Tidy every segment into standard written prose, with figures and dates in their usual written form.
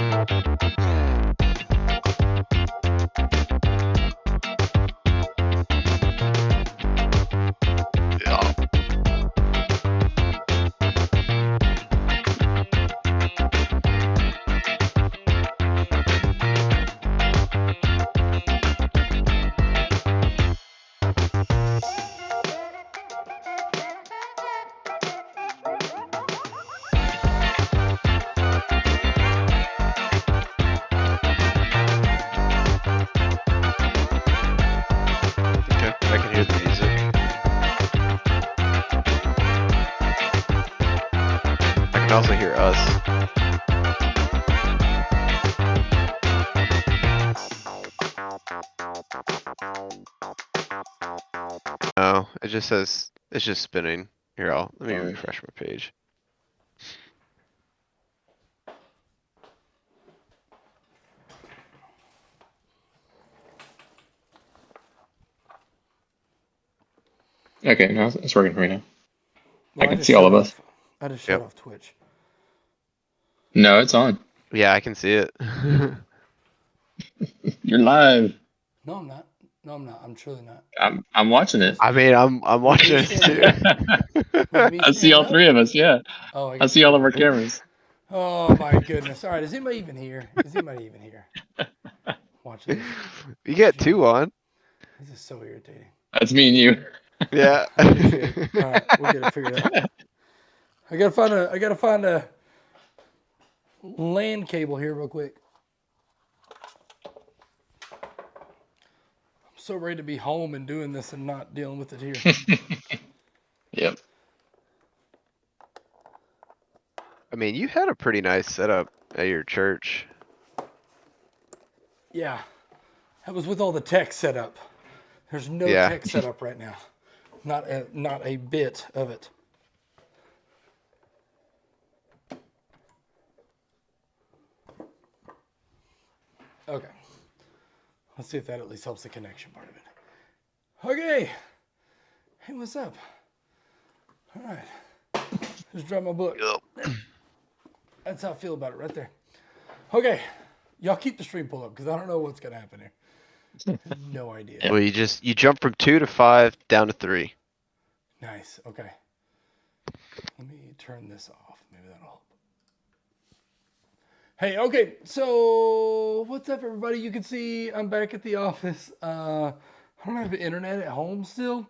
Yeah. Okay, I can hear the music. I can also hear us. Oh, it just says it's just spinning. Here, let me Alright. refresh my page. Okay, now it's working for me now. Well, I can see all of us. I just shut Yep. off Twitch. No, it's on. Yeah, I can see it. You're live. No, I'm not. No, I'm not. I'm truly not. I'm watching it. I mean, I'm watching me it standing too. With me I see all standing up? three of us. Yeah, Oh, I I guess see all of our cameras. Oh my goodness! All right, is anybody even here? Is anybody even here? Watching this. You get two on. This is so irritating. That's me and you. Yeah. I appreciate it. All right, we'll get it figured out. I gotta find a LAN cable here real quick. I'm so ready to be home and doing this and not dealing with it here. Yep. I mean, you had a pretty nice setup at your church. Yeah, that was with all the tech set up. There's no Yeah. tech set up right now. Not a bit of it. Okay. Let's see if that at least helps the connection part of it. Okay. Hey, what's up? All right. Just drop my book. Yep. That's how I feel about it right there. Okay. Y'all keep the stream pulled up because I don't know what's going to happen here. No idea. Well, you jump from 2 to 5 down to 3. Nice. Okay. Let me turn this off. Maybe that'll help. Hey, okay. So, what's up, everybody? You can see I'm back at the office. I don't have internet at home still.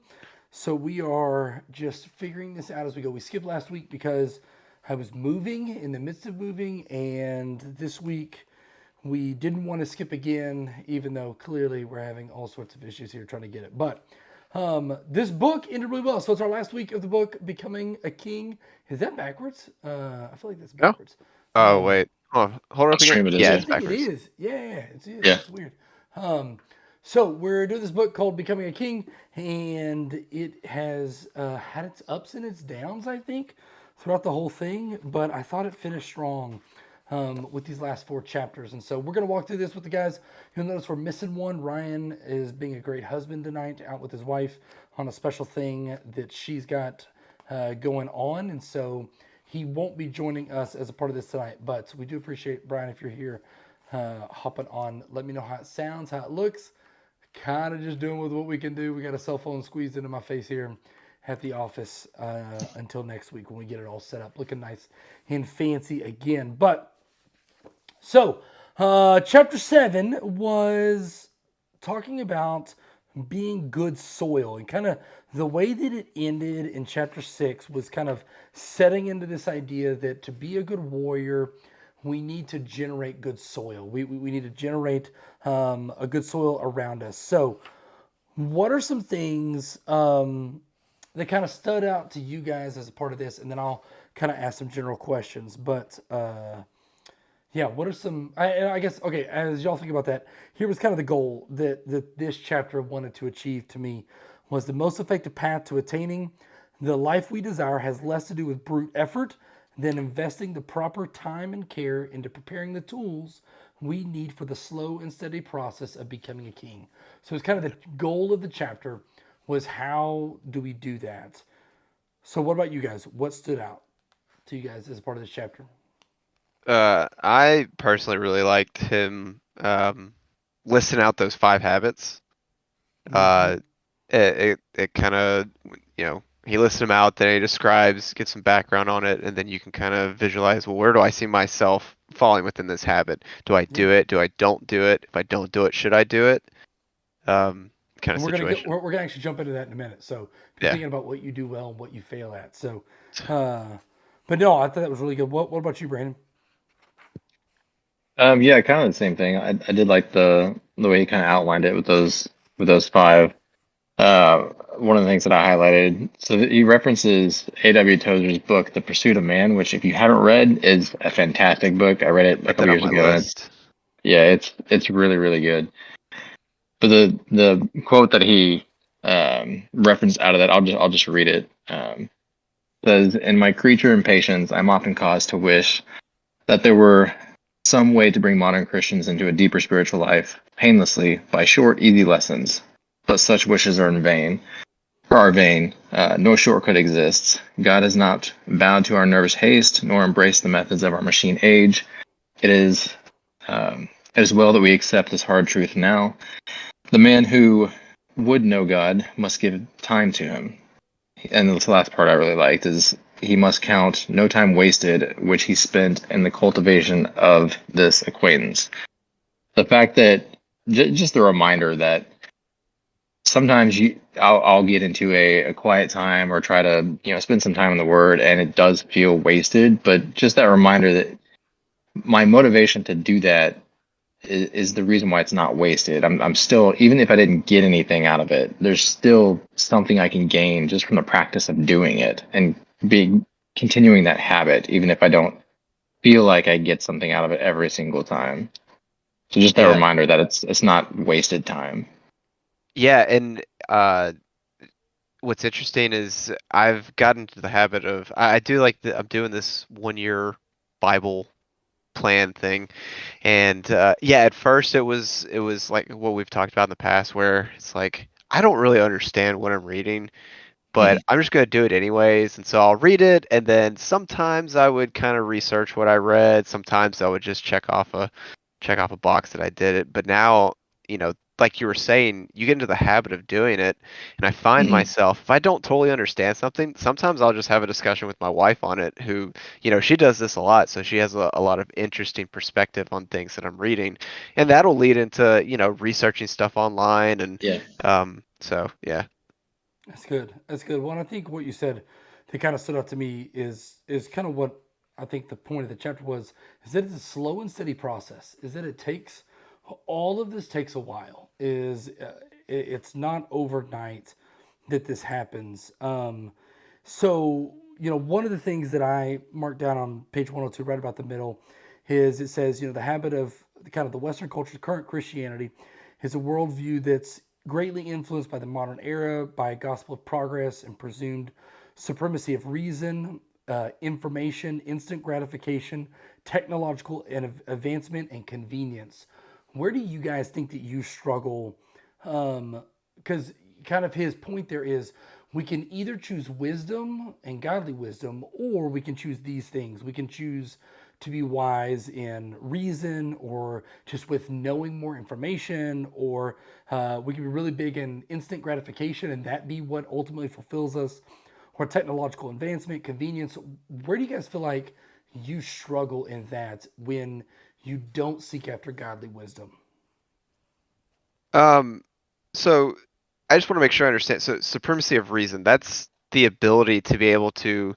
So, we are just figuring this out as we go. We skipped last week because I was moving, in the midst of moving. And this week, we didn't want to skip again, even though clearly we're having all sorts of issues here trying to get it. But this book ended really well. So it's our last week of the book, Becoming a King. Is that backwards? I feel like that's No. backwards. Oh, wait. Hold it up Stream again. it is, Yeah, yeah. it's I think backwards. it is. Yeah, Yeah. it's weird. So we're doing this book called Becoming a King, and it has had its ups and its downs, I think, throughout the whole thing. But I thought it finished strong with these last 4 chapters. And so we're going to walk through this with the guys. You'll notice we're missing one. Ryan is being a great husband tonight, out with his wife on a special thing that she's got going on. And so he won't be joining us as a part of this tonight. But we do appreciate, Brian, if you're here, hopping on. Let me know how it sounds, how it looks. Kind of just doing with what we can do. We got a cell phone squeezed into my face here at the office until next week when we get it all set up, looking nice and fancy again. But so chapter 7 was talking about being good soil, and kind of the way that it ended in chapter 6 was kind of setting into this idea that to be a good warrior, we need to generate good soil. We need to generate a good soil around us. So what are some things that kind of stood out to you guys as a part of this? And then I'll kind of ask some general questions. But yeah, what are some, I guess, okay, as y'all think about that, here was kind of the goal that this chapter wanted to achieve to me, was the most effective path to attaining the life we desire has less to do with brute effort than investing the proper time and care into preparing the tools we need for the slow and steady process of becoming a king. So it's kind of the goal of the chapter was, how do we do that? So what about you guys? What stood out to you guys as a part of this chapter? I personally really liked him listing out those 5 habits. Hmm. Uh, it kind of, he lists them out, then he describes, gets some background on it, and then you can kind of visualize, well, where do I see myself falling within this habit? Do I Yeah. do it? Do I don't do it? If I don't do it, should I do it? Kind of And situation. we're gonna actually jump into that in a minute. So be Yeah. thinking about what you do well and what you fail at. So, uh, but no, I thought that was really good. What about you, Brandon? Yeah, kind of the same thing. I did like the way he kind of outlined it with those five. Uh, One of the things that I highlighted, so that he references A.W. Tozer's book, The Pursuit of Man, which if you haven't read, is a fantastic book. I read it a Put that couple on years my ago, and list. yeah, it's really really good. But the quote that he referenced out of that, I'll just read it. Says, "In my creature impatience, I'm often caused to wish that there were some way to bring modern Christians into a deeper spiritual life, painlessly, by short, easy lessons. But such wishes are in vain. Are vain. No shortcut exists. God has not bowed to our nervous haste, nor embraced the methods of our machine age. It is, it is well that we accept this hard truth now. The man who would know God must give time to him." And this last part I really liked is he must count no time wasted which he spent in the cultivation of this acquaintance. The fact that just a reminder that sometimes I'll get into a quiet time or try to spend some time in the Word, and it does feel wasted. But just that reminder that my motivation to do that is the reason why it's not wasted. I'm still, even if I didn't get anything out of it, there's still something I can gain just from the practice of doing it and being continuing that habit, even if I don't feel like I get something out of it every single time. So just that Yeah. reminder that it's not wasted time. Yeah, and what's interesting is I've gotten into the habit of I do like I'm doing this 1 year Bible plan thing. And yeah, at first it was like what we've talked about in the past where it's like I don't really understand what I'm reading, but Hmm. I'm just going to do it anyways. And so I'll read it, and then sometimes I would kind of research what I read. Sometimes I would just check off a box that I did it. But now, like you were saying, you get into the habit of doing it, and I find Hmm. myself, if I don't totally understand something, sometimes I'll just have a discussion with my wife on it, who, she does this a lot, so she has a lot of interesting perspective on things that I'm reading, and that'll lead into, researching stuff online, and Yeah. so yeah. That's good. That's good. Well, and I think what you said that kind of stood out to me is kind of what I think the point of the chapter was is that it's a slow and steady process. Is that it takes all of this takes a while. It's not overnight that this happens. So one of the things that I marked down on page 102, right about the middle, is it says the habit of kind of the Western culture's current Christianity is a worldview that's greatly influenced by the modern era, by a gospel of progress and presumed supremacy of reason, information, instant gratification, technological advancement, and convenience. Where do you guys think that you struggle? Because kind of his point there is we can either choose wisdom and godly wisdom, or we can choose these things. We can choose to be wise in reason or just with knowing more information, or we can be really big in instant gratification and that be what ultimately fulfills us, or technological advancement, convenience. Where do you guys feel like you struggle in that when you don't seek after godly wisdom? Um, so I just want to make sure I understand. So supremacy of reason, that's the ability to be able to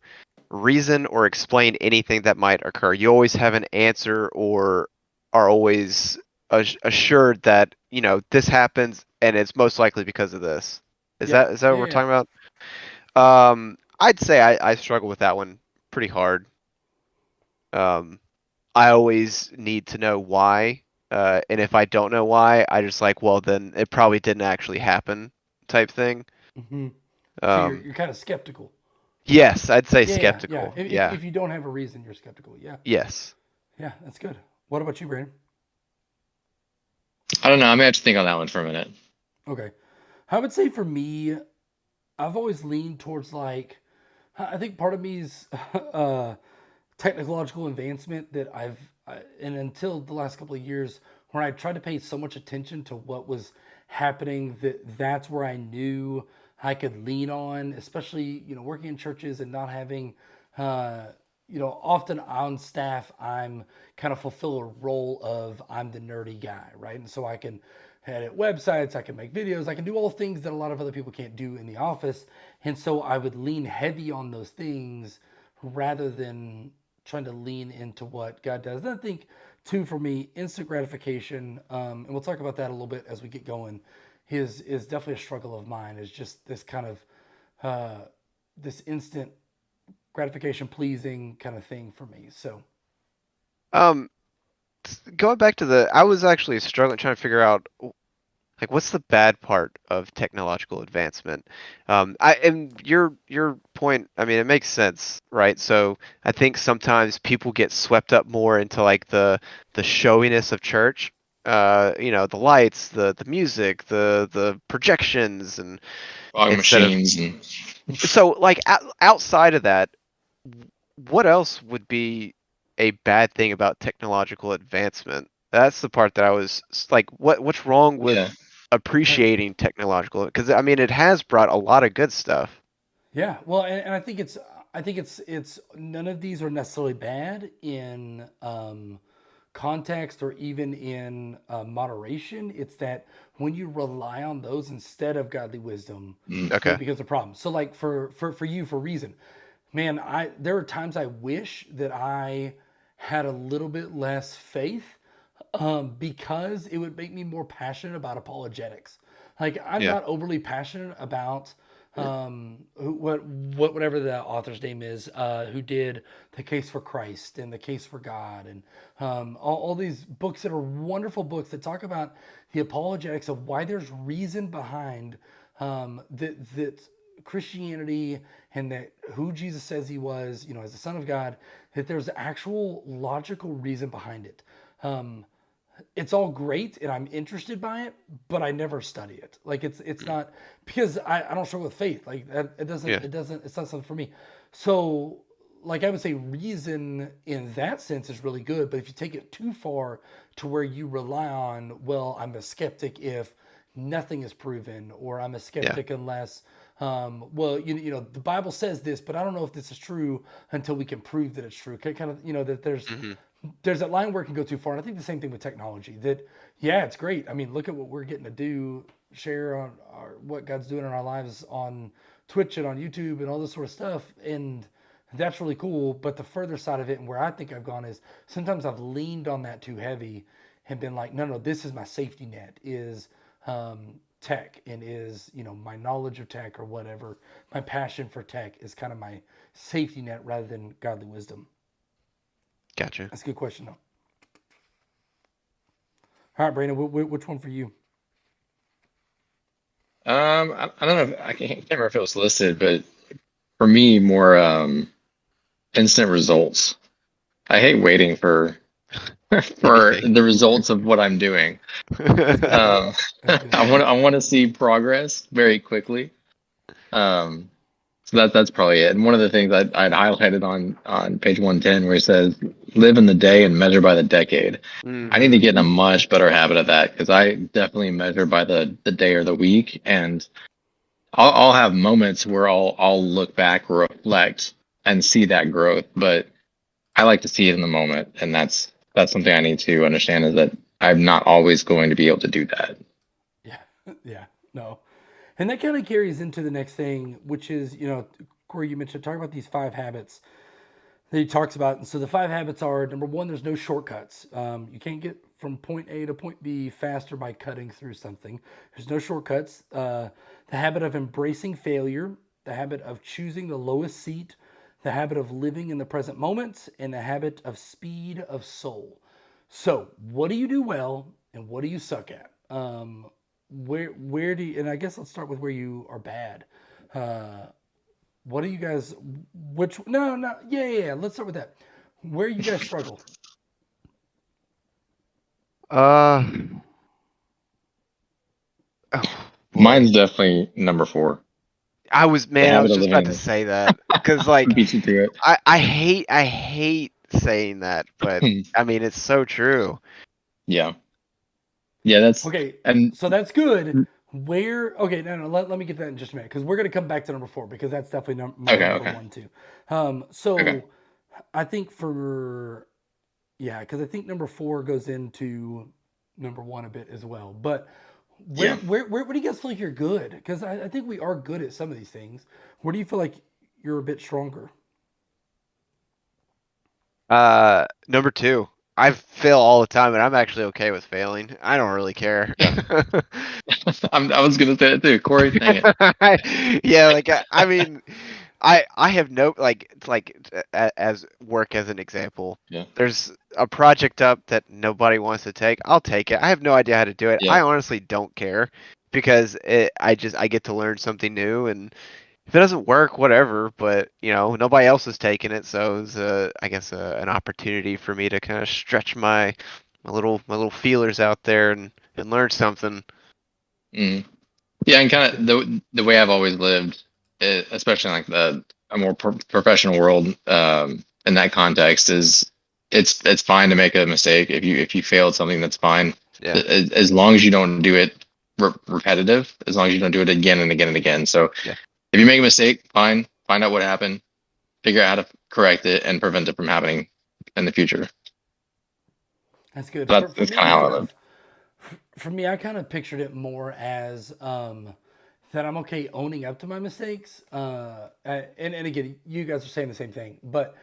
reason or explain anything that might occur. You always have an answer or are always assured that, this happens and it's most likely because of this. Is Yeah, that what yeah, we're yeah. talking about? I'd say I struggle with that one pretty hard. Um, I always need to know why. And if I don't know why, I just like, well, then it probably didn't actually happen type thing. Hmm. So Um, you're kind of skeptical. yes, I'd say Yeah, yeah, yeah. skeptical. If Yeah. you don't have a reason, you're skeptical. Yeah, Yes. yeah, that's good. What about you, Brandon? I don't know. I may have to think on that one for a minute. Okay, I would say for me, I've always leaned towards like I think part of me is technological advancement that and until the last couple of years, where I tried to pay so much attention to what was happening, that's where I knew I could lean on, especially, working in churches and not having, uh, often on staff, I'm kind of fulfill a role of I'm the nerdy guy, right? And so I can edit websites, I can make videos, I can do all things that a lot of other people can't do in the office. And so I would lean heavy on those things rather than trying to lean into what God does. And I think, too, for me, instant gratification, and we'll talk about that a little bit as we get going, is definitely a struggle of mine. Is just this kind of this instant gratification pleasing kind of thing for me. So Um, Going back to I was actually struggling trying to figure out like what's the bad part of technological advancement. And your point, I mean, it makes sense, right? So I think sometimes people get swept up more into like the showiness of church. The lights, the music, the projections, and Fog instead of machines and so like outside of that, what else would be a bad thing about technological advancement? That's the part that I was like, what's wrong with yeah. appreciating technological? Because I mean, it has brought a lot of good stuff. yeah, well, and I think it's none of these are necessarily bad in context or even in moderation. It's that when you rely on those instead of godly wisdom, Mm. it Okay. becomes a problem. So, like for you, for reason, man, there are times I wish that I had a little bit less faith, because it would make me more passionate about apologetics. Like I'm Yeah. not overly passionate about whatever the author's name is, who did the Case for Christ and the Case for God, and all these books that are wonderful books that talk about the apologetics of why there's reason behind that Christianity and that who Jesus says he was, as the Son of God, that there's actual logical reason behind it. Um, it's all great and I'm interested by it, but I never study it. Like it's Mm. not because I don't struggle with faith. Like that Yeah. it's not something for me. So like I would say reason in that sense is really good, but if you take it too far to where you rely on, well, I'm a skeptic if nothing is proven, or I'm a Yeah. skeptic unless well, the Bible says this, but I don't know if this is true until we can prove that it's true. Kind of, that Hmm. there's that line where it can go too far. And I think the same thing with technology. That yeah, it's great. I mean, look at what we're getting to do, share on what God's doing in our lives on Twitch and on YouTube and all this sort of stuff, and that's really cool. But the further side of it, and where I think I've gone, is sometimes I've leaned on that too heavy and been like, no, no, this is my safety net. Is tech, and is my knowledge of tech or whatever, my passion for tech is kind of my safety net rather than godly wisdom. Gotcha. That's a good question though. All right, Brandon, which one for you? I don't know. Can't remember if it was listed, but for me, more instant results. I hate waiting for for Anything. the results of what I'm doing. That's good. Um, That's good. I want to see progress very quickly. Um, so that's probably it. And one of the things I'd highlighted on page 110 where he says, "Live in the day and measure by the decade." I need Hmm. to get in a much better habit of that because I definitely measure by the day or the week, and I'll have moments where I'll look back or reflect and see that growth, but I like to see it in the moment, and that's something I need to understand is that I'm not always going to be able to do that. Yeah, yeah, no, and that kind of carries into the next thing, which is Corey, you mentioned talking about these five habits that he talks about. And so the five habits are: number one, there's no shortcuts. You can't get from point A to point B faster by cutting through something. There's no shortcuts. The habit of embracing failure, the habit of choosing the lowest seat, the habit of living in the present moment, and the habit of speed of soul. So, what do you do well, and what do you suck at? Where do you? And I guess let's start with where you are bad. Uh, what do you guys? Which no no yeah yeah, yeah. Let's start with that. Where you guys struggle? Uh, oh boy. Mine's definitely number four. The I habit was of just living about in to the say that because like beats you through I hate saying that, but it. I mean it's so true. Yeah. Yeah, that's Okay, and so that's good. Where? Okay, no. Let me get that in just a minute because we're gonna come back to number four because that's definitely my okay, number okay, one too. okay. So I think for yeah, because I think number four goes into number one a bit as well. But Yeah. where do you guys feel like you're good? Because I think we are good at some of these things. Where do you feel like you're a bit stronger? Number two, I fail all the time, and I'm actually okay with failing. I don't really care. Yeah. I was gonna say it too. Corey, dang it. Yeah, like I mean, I have no like it's like as work as an example. Yeah. There's a project up that nobody wants to take. I'll take it. I have no idea how to do it. Yeah. I honestly don't care because I get to learn something new, and if it doesn't work, whatever. But nobody else is taking it, so it's I guess an opportunity for me to kind of stretch my little feelers out there and learn something. Mm. Yeah, and That's kind of good. the way I've always lived, especially in like a more professional world, in that context, is it's fine to make a mistake. If you failed something, that's fine, Yeah, as long as you don't do it repetitive, as long as you don't do it again and again and again. So yeah, if you make a mistake, fine, find out what happened, figure out how to correct it, and prevent it from happening in the future. That's good. For That's me, kind I of how I kind live. of for me, I kind of pictured it more as that I'm okay owning up to my mistakes. And again, you guys are saying the same thing, but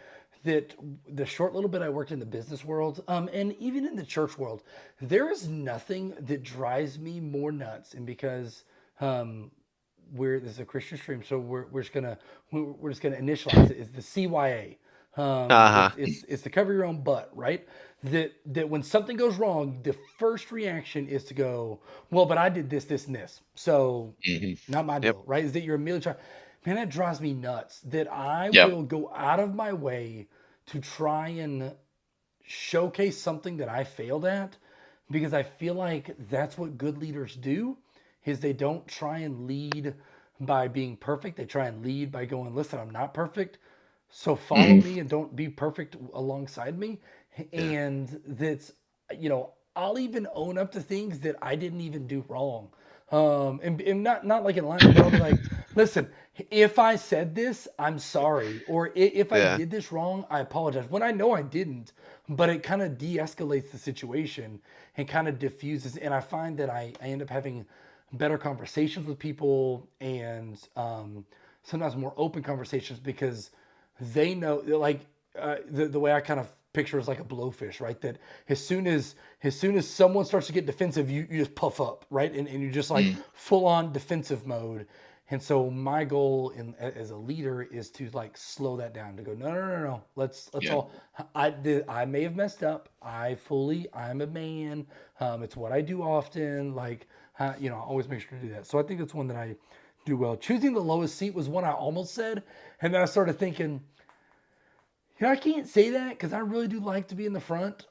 that the short little bit I worked in the business world, and even in the church world, there is nothing that drives me more nuts. And because um, this is a Christian stream, so we're just gonna initialize it. Is the CYA? uh-huh, It's to cover your own butt, right? That when something goes wrong, the first reaction is to go, well, but I did this, this, and this, so Hmm. not my yep, deal, right? Is that you're immediately trying? Man, that drives me nuts. That I Yep. will go out of my way to try and showcase something that I failed at because I feel like that's what good leaders do is they don't try and lead by being perfect. They try and lead by going, listen, I'm not perfect. So follow Hmm. me and don't be perfect alongside me. yeah, And that's, I'll even own up to things that I didn't even do wrong. And not like in line, but I'll be like, listen, if I said this, I'm sorry. Or if I yeah, did this wrong, I apologize. When I know I didn't, but it kind of de escalates the situation and kind of diffuses. And I find that I end up having better conversations with people and sometimes more open conversations because they know, like, the way I kind of picture is like a blowfish, right? That as soon as someone starts to get defensive, you just puff up, right? And you're just like Hmm. full on defensive mode. And so my goal as a leader is to like slow that down to go, no, no, no, no. Let's Yeah. all, I may have messed up. I'm a man. It's what I do often. Like, I always make sure to do that. So I think that's one that I do well. Choosing the lowest seat was one I almost said. And then I started thinking, I can't say that because I really do like to be in the front,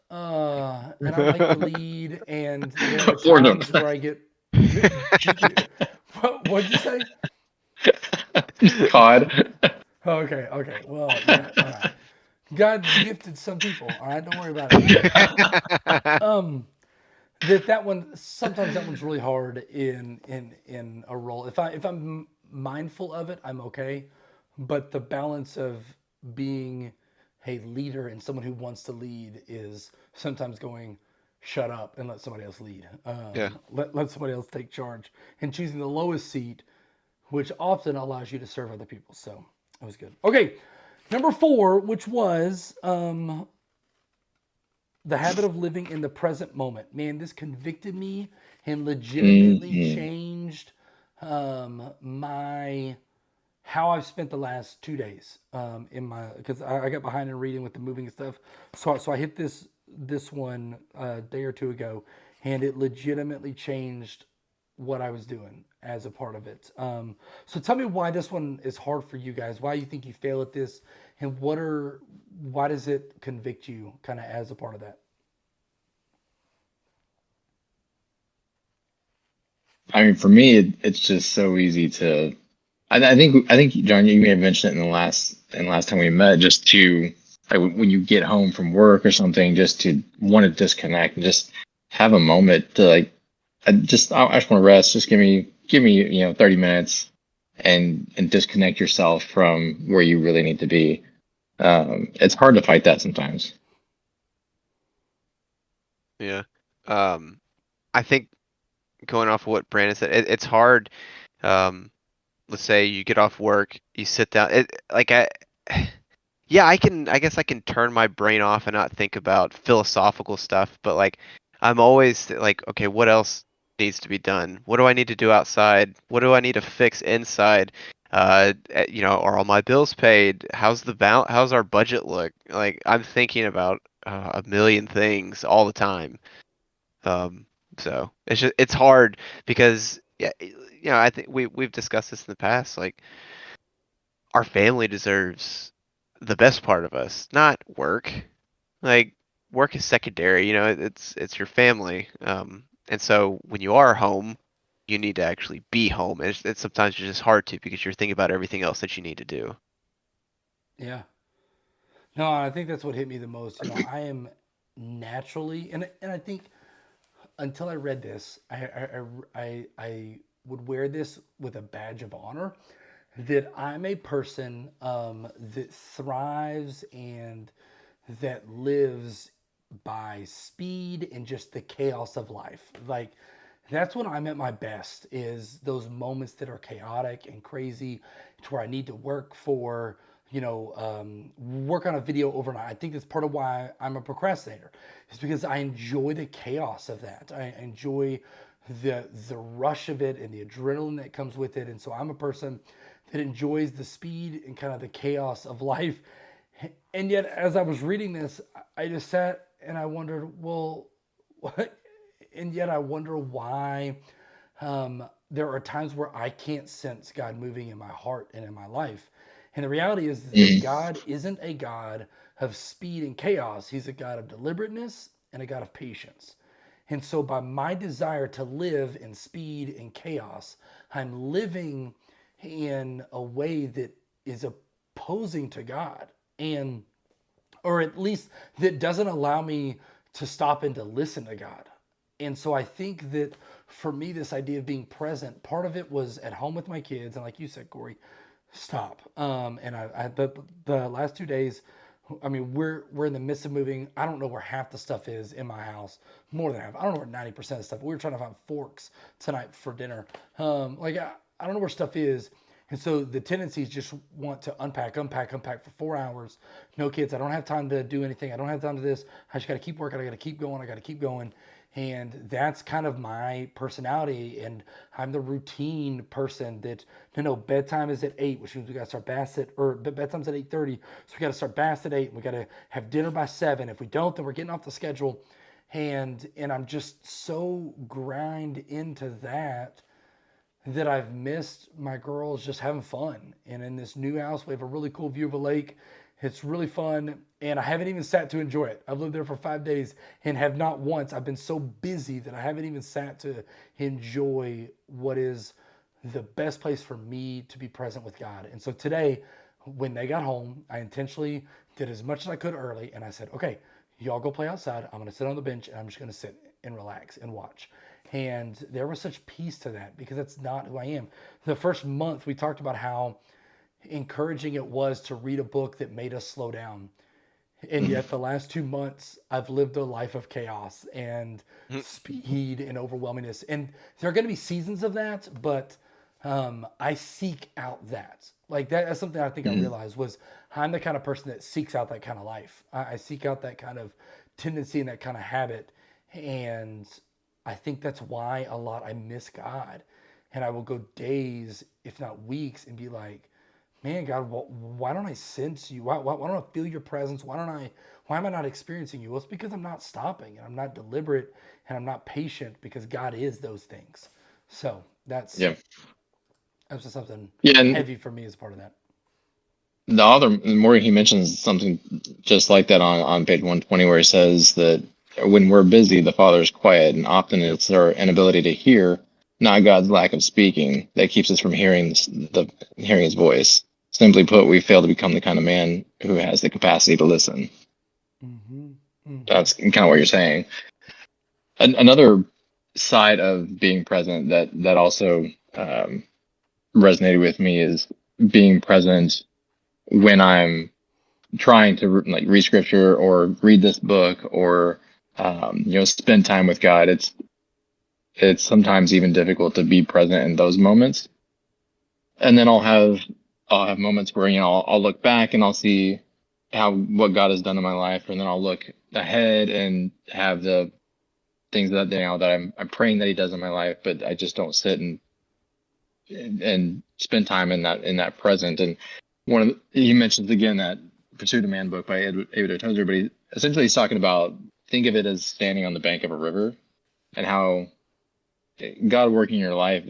and I like to lead. And there are For them. times where I get. What'd you say? COD. Okay, okay. Well, yeah, all right. God's gifted some people. All right, don't worry about it. Um, that one sometimes that one's really hard in a role. If I'm mindful of it, I'm okay. But the balance of being a leader and someone who wants to lead is sometimes going, shut up and let somebody else lead. yeah. Let somebody else take charge and choosing the lowest seat, which often allows you to serve other people. So that was good. Okay, number four, which was the habit of living in the present moment. Man, this convicted me and legitimately Hmm. changed my how I've spent the last 2 days in my because I got behind in reading with the moving and stuff. So I hit this one a day or two ago, and it legitimately changed what I was doing as a part of it. So tell me why this one is hard for you guys. Why you think you fail at this, and why does it convict you kind of as a part of that? I mean, for me, it's just so easy to I think John, you may have mentioned it in the last time we met, just to like when you get home from work or something, just to want to disconnect and just have a moment to like I just want to rest. Just give me 30 minutes and disconnect yourself from where you really need to be. It's hard to fight that sometimes. Yeah. Um, I think going off of what Brandon said, it's hard. Um, let's say you get off work, you sit down. Yeah, I guess I can turn my brain off and not think about philosophical stuff, but like I'm always like, okay, what else needs to be done? What do I need to do outside? What do I need to fix inside? Are all my bills paid? How's our budget look? Like I'm thinking about a million things all the time. Um, so it's hard because yeah, I think we've discussed this in the past. Like our family deserves the best part of us, not work. Like work is secondary, it's your family. And so when you are home, you need to actually be home. And it's sometimes just hard to because you're thinking about everything else that you need to do. Yeah. No, I think that's what hit me the most. I am naturally, and I think until I read this, I would wear this with a badge of honor that I'm a person that thrives and that lives by speed and just the chaos of life. Like that's when I'm at my best is those moments that are chaotic and crazy to where I need to work for, work on a video overnight. I think that's part of why I'm a procrastinator is because I enjoy the chaos of that. I enjoy the rush of it and the adrenaline that comes with it. And so I'm a person that enjoys the speed and kind of the chaos of life. And yet, as I was reading this, I just sat and I wondered, well, what? And yet I wonder why there are times where I can't sense God moving in my heart and in my life. And the reality is that Mm. God isn't a God of speed and chaos. He's a God of deliberateness and a God of patience. And so, by my desire to live in speed and chaos, I'm living in a way that is opposing to God. And or at least that doesn't allow me to stop and to listen to God. And so I think that for me, this idea of being present, part of it was at home with my kids, and like you said, Corey, stop. And the last 2 days, I mean, we're in the midst of moving. I don't know where half the stuff is in my house, more than half. I don't know where 90% of stuff. We were trying to find forks tonight for dinner. I don't know where stuff is. And so the tendencies just want to unpack for 4 hours. No kids. I don't have time to do anything. I don't have time to this. I just got to keep working. I got to keep going. I got to keep going. And that's kind of my personality. And I'm the routine person that, no, bedtime is at 8, which means we got to start bass at, or bedtime's at 8:30. So we got to start bass at 8. And we got to have dinner by 7. If we don't, then we're getting off the schedule. And I'm just so grind into that I've missed my girls just having fun. And in this new house, we have a really cool view of a lake. It's really fun. And I haven't even sat to enjoy it. I've lived there for 5 days and have not once. I've been so busy that I haven't even sat to enjoy what is the best place for me to be present with God. And so today, when they got home, I intentionally did as much as I could early. And I said, okay, y'all go play outside. I'm going to sit on the bench and I'm just going to sit and relax and watch. And there was such peace to that because that's not who I am. The first month, we talked about how encouraging it was to read a book that made us slow down. And Mm. yet, the last 2 months, I've lived a life of chaos and Mhm. speed and overwhelmingness. And there are going to be seasons of that, but I seek out that. Like that's something I think I Mm. realized was I'm the kind of person that seeks out that kind of life. I seek out that kind of tendency and that kind of habit. And I think that's why a lot I miss God. And I will go days, if not weeks, and be like, man, God, why don't I sense you? Why don't I feel your presence? Why am I not experiencing you? Well, it's because I'm not stopping and I'm not deliberate and I'm not patient because God is those things. So Yeah. that's just something Yeah. And heavy for me as part of that. the author, Morgan, he mentions something just like that on page 120, where he says that when we're busy, the Father is quiet, and often it's our inability to hear not God's lack of speaking that keeps us from hearing His voice. Simply put, we fail to become the kind of man who has the capacity to listen. Mm-hmm. Mm-hmm. That's kind of what you're saying. Another side of being present that also resonated with me is being present when I'm trying to like read scripture or read this book or spend time with God. It's sometimes even difficult to be present in those moments. And then I'll have moments where I'll look back and I'll see what God has done in my life, and then I'll look ahead and have the things that I'm praying that He does in my life, but I just don't sit and spend time in that present. And he mentions again that Pursuit of Man book by David Tozer, but he's talking about, think of it as standing on the bank of a river and how God working in your life.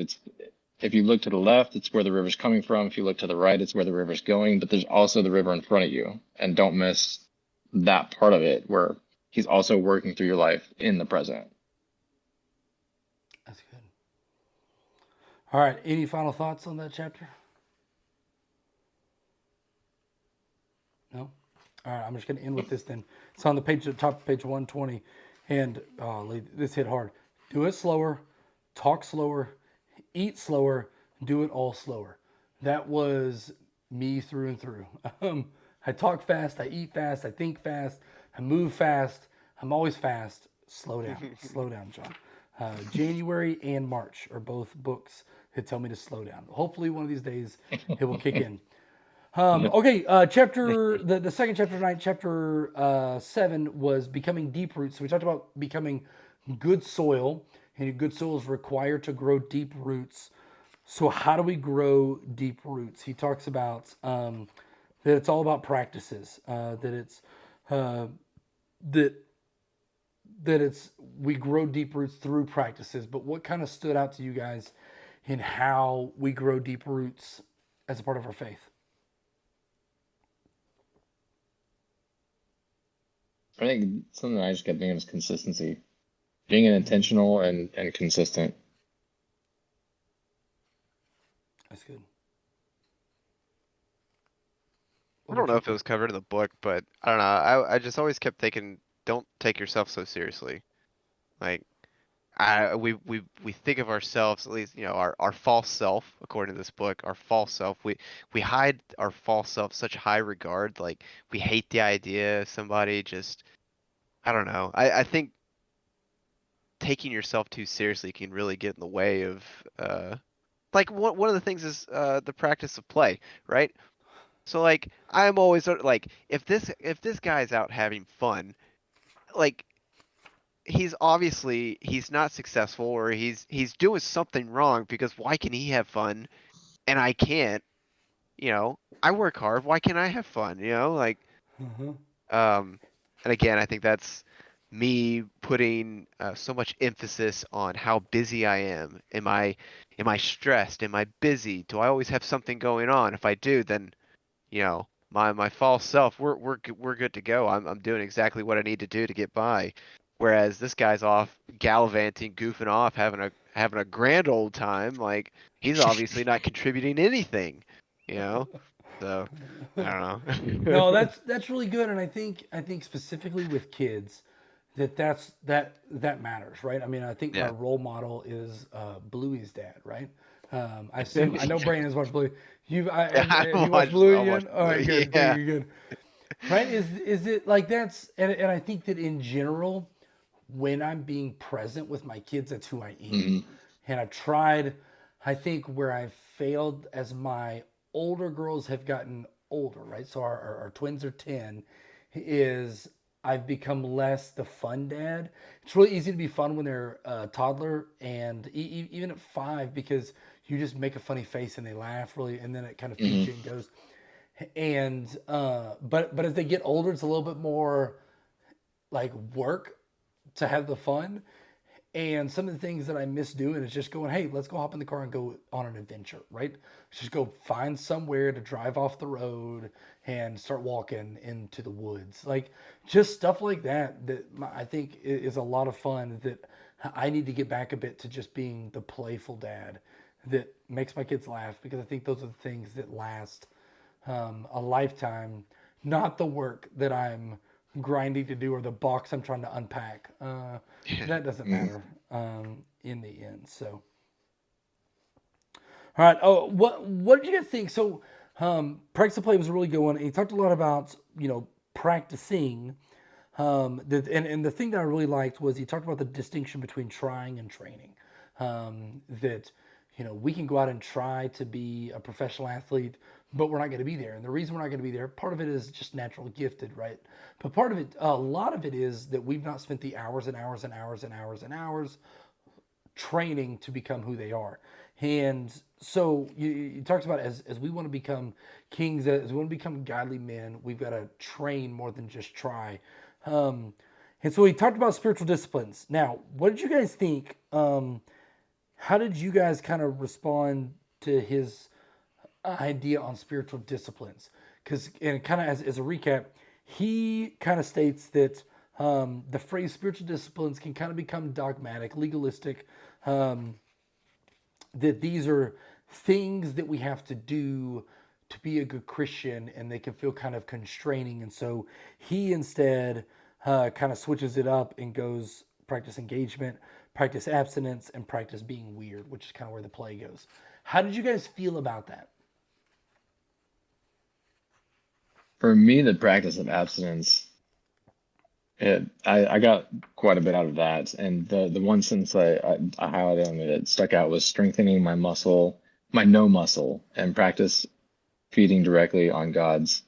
If you look to the left, it's where the river's coming from. If you look to the right, it's where the river's going. But there's also the river in front of you, and don't miss that part of it where He's also working through your life in the present. That's good. All right. Any final thoughts on that chapter? No? All right. I'm just going to end with this then. It's on the page, top of page 120. And this hit hard. Do it slower, talk slower, eat slower, do it all slower. That was me through and through. I talk fast, I eat fast, I think fast, I move fast. I'm always fast. Slow down. Slow down, John. January and March are both books that tell me to slow down. Hopefully, one of these days it will kick in. Okay, the second chapter tonight, chapter 7 was becoming deep roots. So we talked about becoming good soil, and good soil is required to grow deep roots. So how do we grow deep roots? He talks about that it's all about practices. That it's that it's we grow deep roots through practices. But what kind of stood out to you guys in how we grow deep roots as a part of our faith? I think something I just kept thinking is consistency, being intentional and consistent. That's good. I don't know if it was covered in the book, but I don't know. I just always kept thinking, don't take yourself so seriously. Like, we think of ourselves, at least, our false self, according to this book, our false self. We hide our false self such high regard. Like, we hate the idea of somebody just, I don't know. I think taking yourself too seriously can really get in the way of, like, one of the things is the practice of play, right? So like I'm always like if this guy's out having fun, like he's not successful, or he's doing something wrong, because why can he have fun and I can't? I work hard. Why can't I have fun? Like Mm-hmm. and again, I think that's me putting so much emphasis on how busy I am. Am I stressed? Am I busy? Do I always have something going on? If I do, then my false self, we're good to go. I'm doing exactly what I need to do to get by. Whereas this guy's off gallivanting, goofing off, having a grand old time. Like, he's obviously not contributing anything, you know? So I don't know. No, that's really good, and I think specifically with kids, that matters, right? I mean, I think my Yeah. role model is Bluey's dad, right? I assume I know Brandon's watched Bluey. Have you watched Bluey I yet? watched All right, Bluey. good, Yeah. good, good. Right? Is it like that's and I think that in general, when I'm being present with my kids, that's who I am. Hmm. And I've tried, I think where I've failed as my older girls have gotten older, right? So our twins are 10, is I've become less the fun dad. It's really easy to be fun when they're a toddler and even at 5, because you just make a funny face and they laugh really, and then it kind of feeds Hmm. you and goes. And but as they get older, it's a little bit more like work to have the fun. And some of the things that I miss doing is just going, hey, let's go hop in the car and go on an adventure, right? Just go find somewhere to drive off the road and start walking into the woods. Like just stuff like that I think is a lot of fun that I need to get back a bit to just being the playful dad that makes my kids laugh, because I think those are the things that last a lifetime, not the work that I'm grinding to do or the box I'm trying to unpack. That doesn't Mm. matter in the end. So, all right. Oh, what did you guys think? So, practice to play was a really good one. He talked a lot about practicing. And the thing that I really liked was he talked about the distinction between trying and training. That we can go out and try to be a professional athlete, but we're not going to be there. And the reason we're not going to be there, part of it is just natural gifted, right? But part of it, a lot of it is that we've not spent the hours and hours and hours and hours and hours training to become who they are. And so you talked about as we want to become kings, as we want to become godly men, we've got to train more than just try. Um, and so he talked about spiritual disciplines. Now, what did you guys think? How did you guys kind of respond to his idea on spiritual disciplines? Because, and kind of as a recap, he kind of states that the phrase spiritual disciplines can kind of become dogmatic, legalistic, um, that these are things that we have to do to be a good Christian, and they can feel kind of constraining. And so he instead kind of switches it up and goes practice engagement, practice abstinence, and practice being weird, which is kind of where the play goes. How did you guys feel about that? For me, the practice of abstinence, I got quite a bit out of that. And the one sentence I highlighted on it that stuck out was strengthening my muscle, my no muscle, and practice feeding directly on God's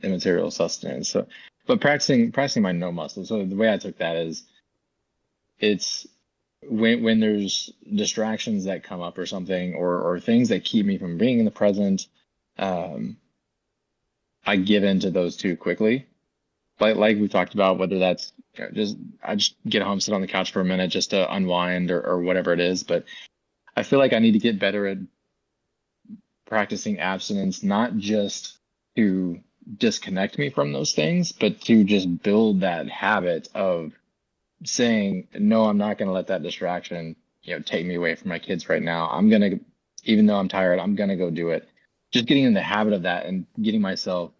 immaterial sustenance. So, but practicing my no muscle. So the way I took that is it's when there's distractions that come up or something, or things that keep me from being in the present, um, I give in to those too quickly. Like we talked about, whether that's I just get home, sit on the couch for a minute just to unwind or whatever it is. But I feel like I need to get better at practicing abstinence, not just to disconnect me from those things, but to just build that habit of saying, no, I'm not going to let that distraction, take me away from my kids right now. I'm going to, even though I'm tired, I'm going to go do it. Just getting in the habit of that and getting myself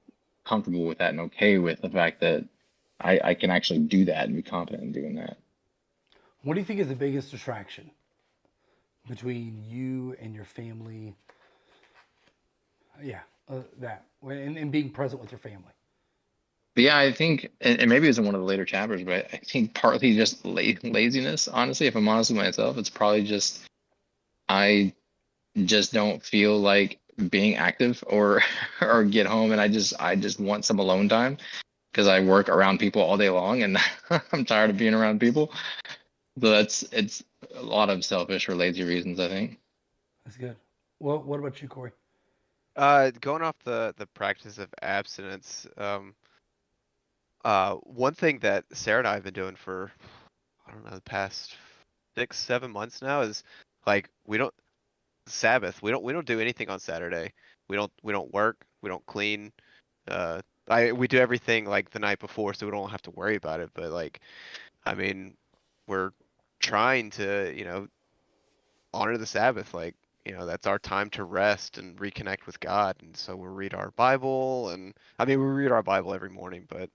comfortable with that and okay with the fact that I can actually do that and be confident in doing that. What do you think is the biggest distraction between you and your family? Yeah, that and being present with your family. But yeah, I think, and maybe it's in one of the later chapters, but I think partly just laziness. Honestly, if I'm honest with myself, it's probably just I just don't feel like being active or or get home, and I just want some alone time because I work around people all day long, and I'm tired of being around people. So it's a lot of selfish or lazy reasons, I think. That's good. Well, what about you, Corey? Going off the practice of abstinence, one thing that Sarah and I have been doing for, I don't know, the past 6, 7 months now is like we don't do anything on Saturday. We don't work, we don't clean. We do everything like the night before, so we don't have to worry about it. But like, I mean, we're trying to, honor the Sabbath. Like, that's our time to rest and reconnect with God. And so we read our Bible, and I mean, we read our Bible every morning. But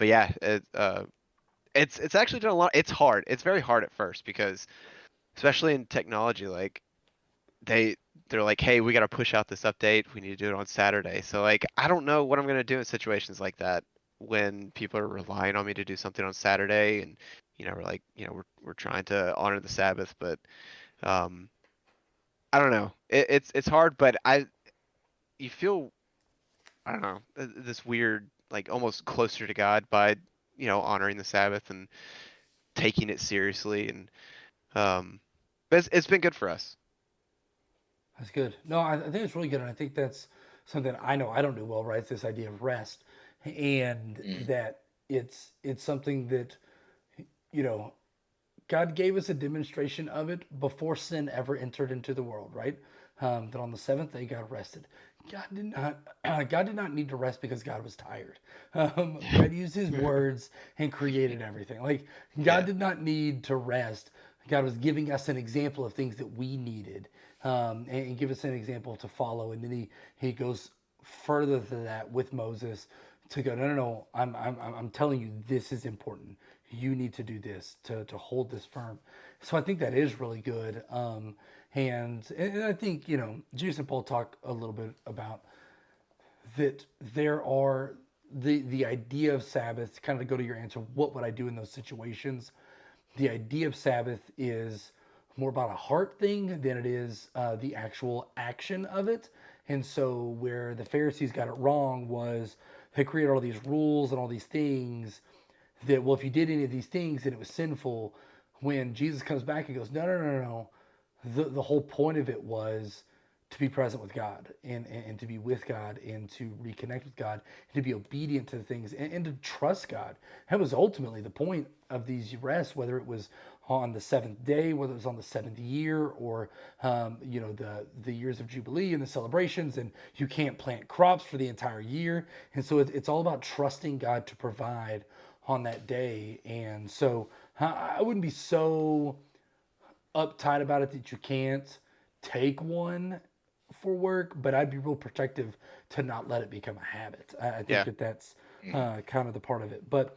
yeah, it's actually done a lot. It's hard. It's very hard at first because, especially in technology, like they they're like, hey, we got to push out this update. We need to do it on Saturday. So like, I don't know what I'm gonna do in situations like that when people are relying on me to do something on Saturday, and we're like, we're trying to honor the Sabbath, but um, I don't know. It's hard, but you feel, I don't know, this weird, like almost closer to God by honoring the Sabbath and taking it seriously, and but it's been good for us. That's good. No, I think it's really good, and I think that's something I know I don't do well. Right, it's this idea of rest, and Mm. that it's something that you know God gave us a demonstration of it before sin ever entered into the world, right? That on the seventh day God rested. God did not. God did not need to rest because God was tired. God used His words and created everything. Like God Yeah. did not need to rest. God was giving us an example of things that we needed, and give us an example to follow. And then he goes further than that with Moses to go, no, no, no, I'm telling you, this is important. You need to do this to hold this firm. So I think that is really good. And I think, Jesus and Paul talk a little bit about that there are the idea of Sabbath, kind of to go to your answer, what would I do in those situations? The idea of Sabbath is more about a heart thing than it is the actual action of it. And so, where the Pharisees got it wrong was they created all these rules and all these things that, well, if you did any of these things, then it was sinful. When Jesus comes back and goes, no, no, no, no, no. The whole point of it was to be present with God and to be with God and to reconnect with God and to be obedient to the things and to trust God. That was ultimately the point of these rests, whether it was on the seventh day, whether it was on the seventh year, or the years of Jubilee and the celebrations, and you can't plant crops for the entire year. And so it's all about trusting God to provide on that day. And so I wouldn't be so uptight about it that you can't take one for work, but I'd be real protective to not let it become a habit. I think Yeah. that's kind of the part of it. But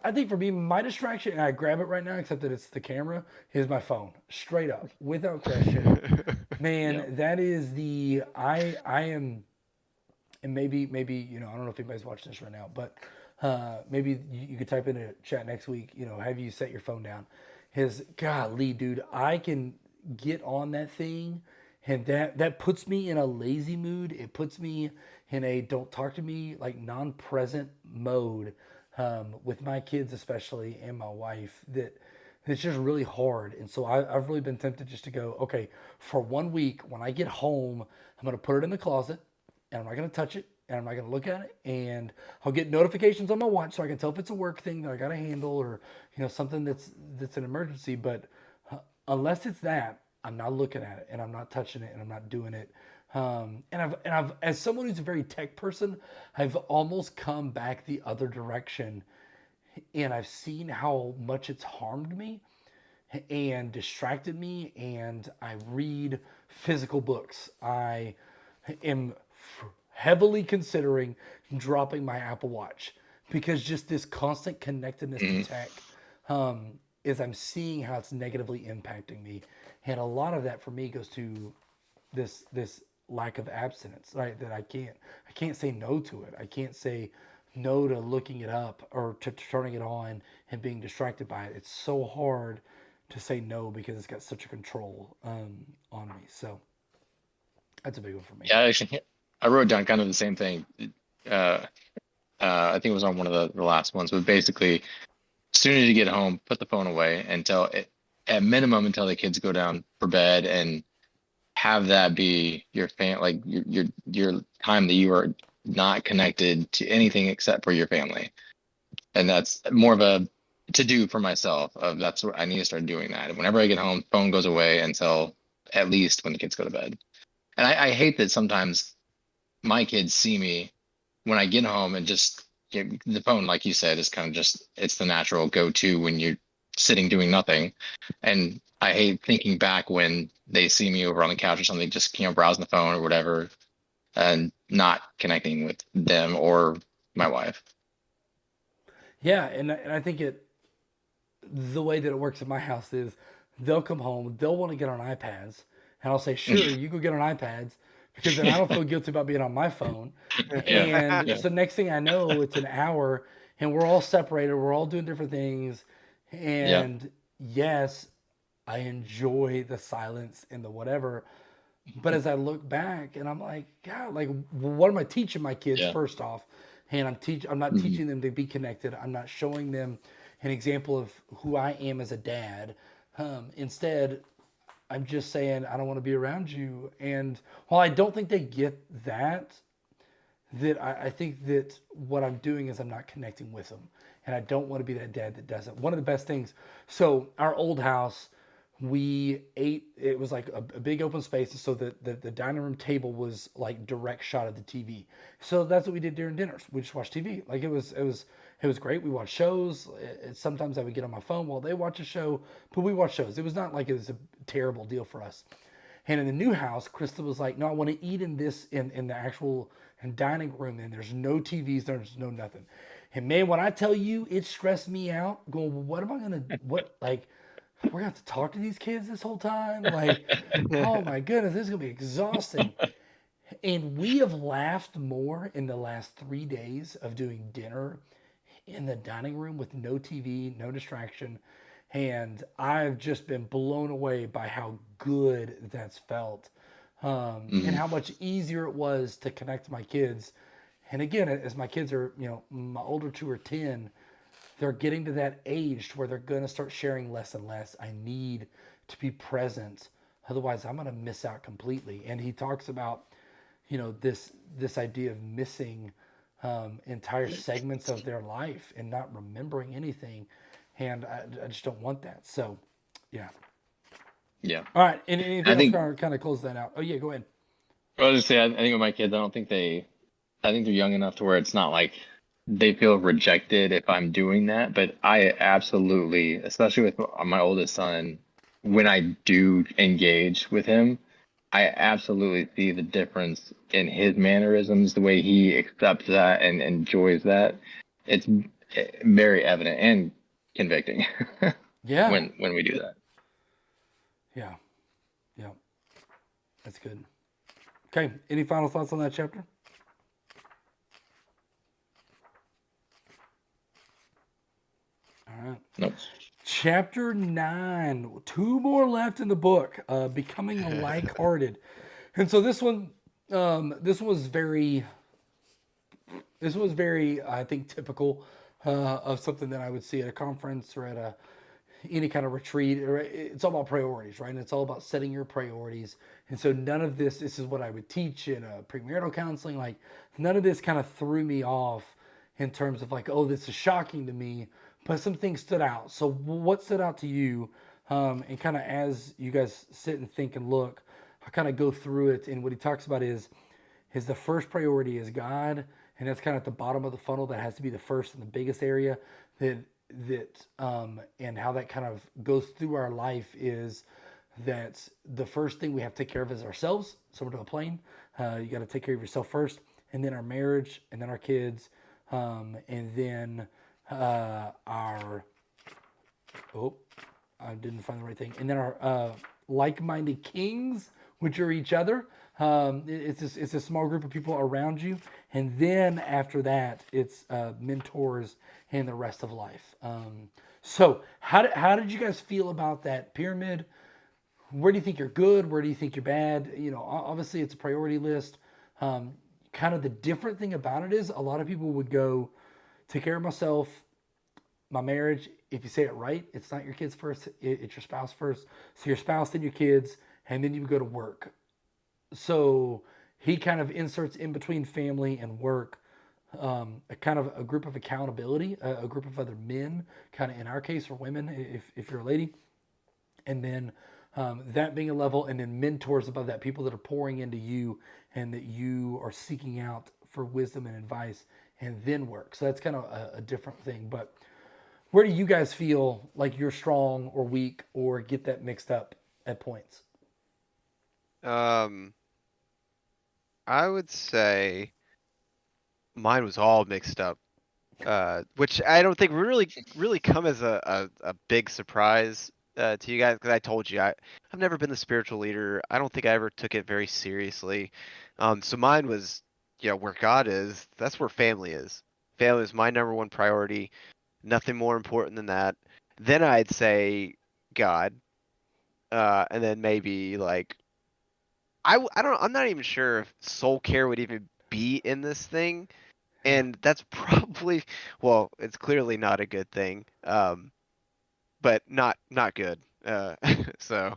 I think for me, my distraction, and I grab it right now, except that it's the camera, is my phone, straight up, without question. Man, Yep. that is I am, and maybe I don't know if anybody's watching this right now, but maybe you could type in a chat next week. Have you set your phone down? His golly, dude, I can get on that thing, and that puts me in a lazy mood. It puts me in a don't talk to me, like non-present mode, with my kids especially and my wife. That it's just really hard. And so I've really been tempted just to go, okay, for 1 week when I get home, I'm gonna put it in the closet and I'm not going to touch it and I'm not going to look at it, and I'll get notifications on my watch so I can tell if it's a work thing that I got to handle, or something that's an emergency. But unless it's that, I'm not looking at it and I'm not touching it and I'm not doing it. And I've as someone who's a very tech person, I've almost come back the other direction, and I've seen how much it's harmed me and distracted me. And I read physical books. I am heavily considering dropping my Apple Watch, because just this constant connectedness to Mhm. tech, is I'm seeing how it's negatively impacting me, and a lot of that for me goes to this lack of abstinence, right? That I can't say no to it. I can't say no to looking it up or to turning it on and being distracted by it. It's so hard to say no because it's got such a control on me. So that's a big one for me. Yeah, actually, I wrote down kind of the same thing. Uh, I think it was on one of the last ones, but basically, as soon as you get home, put the phone away until at minimum until the kids go down for bed, and have that be your like your time that you are not connected to anything except for your family. And that's more of a to do for myself. Of that's what I need to start doing that. Whenever I get home, phone goes away until at least when the kids go to bed. And I hate that sometimes my kids see me when I get home and just the phone, like you said, is kind of just it's the natural go-to when you're sitting doing nothing. And I hate thinking back when they see me over on the couch or something, just browsing the phone or whatever, and not connecting with them or my wife. Yeah, and I think the way that it works in my house is they'll come home, they'll want to get on iPads, and I'll say, sure, you go get on iPads, because then I don't feel guilty about being on my phone. Yeah, And yeah, so next thing I know, it's an hour and we're all separated, we're all doing different things. yeah. And yes, I enjoy the silence and the whatever. But as I look back and I'm like, God, like, what am I teaching my kids Yeah. first off? And I'm not Mhm. teaching them to be connected. I'm not showing them an example of who I am as a dad. Instead, I'm just saying I don't want to be around you. And while I don't think they get that I think that what I'm doing is I'm not connecting with them. And I don't want to be that dad that doesn't. One of the best things, so our old house, we ate. It was like a big open space, so the dining room table was like direct shot of the TV. So that's what we did during dinners. We just watched TV. Like it was great. We watched shows. Sometimes I would get on my phone while they watch a show, but we watched shows. It was not like it was a terrible deal for us. And in the new house, Krista was like, "No, I want to eat in this in the actual dining room, and there's no TVs, there's no nothing." And man, when I tell you, it stressed me out. Going, well, what am I gonna what like? We're gonna have to talk to these kids this whole time. Like, oh my goodness, this is gonna be exhausting. And we have laughed more in the last 3 days of doing dinner in the dining room with no TV, no distraction. And I've just been blown away by how good that's felt, and Mhm. how much easier it was to connect to my kids. And again, as my kids are, my older two are 10, they're getting to that age where they're going to start sharing less and less. I need to be present. Otherwise, I'm going to miss out completely. And he talks about, this idea of missing entire segments of their life and not remembering anything. And I just don't want that. So, yeah. Yeah. All right. And anything I else think kind of close that out? Oh, yeah, go ahead. I was just say I think with my kids, I don't think I think they're young enough to where it's not like they feel rejected if I'm doing that. But I absolutely, especially with my oldest son, when I do engage with him, I absolutely see the difference in his mannerisms, the way he accepts that and enjoys that. It's very evident and convicting Yeah. when we do that. Yeah. Yeah. That's good. Okay. Any final thoughts on that chapter? All right. Nope. Chapter 9. Two more left in the book. Becoming like-hearted. And so this was very, I think, typical of something that I would see at a conference or at any kind of retreat. It's all about priorities, right? And it's all about setting your priorities. And so none of this is what I would teach in premarital counseling. Like none of this kind of threw me off in terms of like, oh, this is shocking to me. But some things stood out. So what stood out to you? And kind of as you guys sit and think and look, I kind of go through it. And what he talks about is the first priority is God, and that's kind of at the bottom of the funnel. That has to be the first and the biggest area. And how that kind of goes through our life is that the first thing we have to take care of is ourselves. Similar to a plane, you got to take care of yourself first, and then our marriage, and then our kids, and then our oh, I didn't find the right thing. And then our like-minded kings, which are each other. It's a small group of people around you, and then after that, it's mentors and the rest of life. So how did you guys feel about that pyramid? Where do you think you're good? Where do you think you're bad? Obviously it's a priority list. Kind of the different thing about it is a lot of people would go take care of myself, my marriage. If you say it right, it's not your kids first, it's your spouse first. So your spouse, then your kids, and then you would go to work. So he kind of inserts in between family and work a kind of a group of accountability, a group of other men, kind of in our case, or women, if you're a lady, and then that being a level, and then mentors above that, people that are pouring into you and that you are seeking out for wisdom and advice, and then work. So that's kind of a different thing. But where do you guys feel like you're strong or weak or get that mixed up at points? Um, I would say mine was all mixed up, which I don't think really come as a big surprise to you guys because I told you I've never been the spiritual leader. I don't think I ever took it very seriously. So mine was, where God is, that's where family is. Family is my number one priority. Nothing more important than that. Then I'd say God, and then maybe like I don't I'm not even sure if soul care would even be in this thing, and that's probably well, it's clearly not a good thing, but not good. So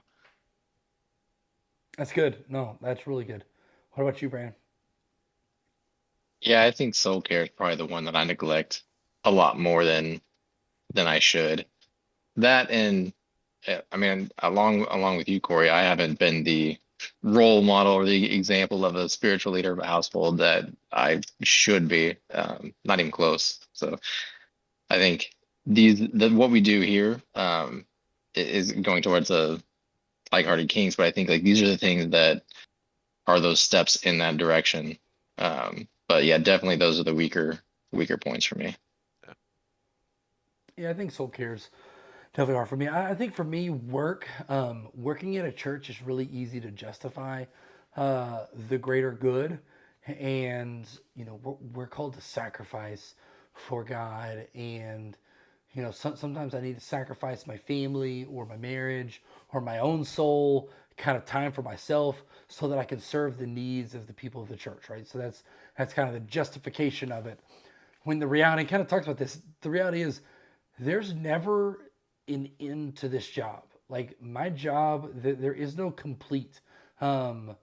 That's good. No, that's really good. What about you, Brandon? Yeah, I think soul care is probably the one that I neglect a lot more than I should. That and I mean, along with you, Corey, I haven't been the role model or the example of a spiritual leader of a household that I should be. Not even close. So I think what we do here is going towards a like-hearted kings, but I think like these are the things that are those steps in that direction. But yeah, definitely those are the weaker points for me. Yeah, I think soul cares definitely are for me. I think for me, working in a church is really easy to justify the greater good, and we're called to sacrifice for God, and sometimes I need to sacrifice my family or my marriage or my own soul, kind of time for myself, so that I can serve the needs of the people of the church, right? So that's kind of the justification of it. When the reality kind of talks about this, the reality is there's never an end to this job. Like my job, there is no complete. Um,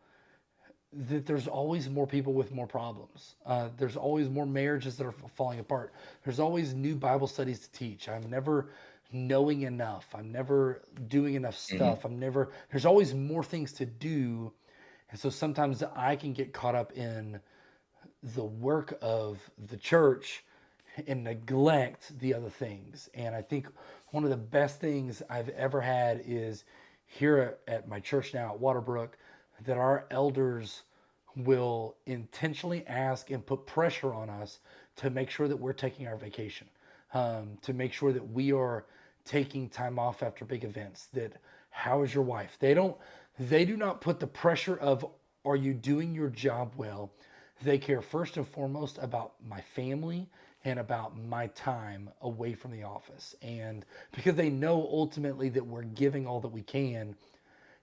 that there's always more people with more problems. There's always more marriages that are falling apart. There's always new Bible studies to teach. I'm never knowing enough. I'm never doing enough Hmm. stuff. There's always more things to do. And so sometimes I can get caught up in the work of the church and neglect the other things. And I think one of the best things I've ever had is here at my church now at Waterbrook that our elders will intentionally ask and put pressure on us to make sure that we're taking our vacation, to make sure that we are taking time off after big events. That how is your wife? They do not put the pressure of are you doing your job well. They care first and foremost about my family and about my time away from the office. And because they know ultimately that we're giving all that we can,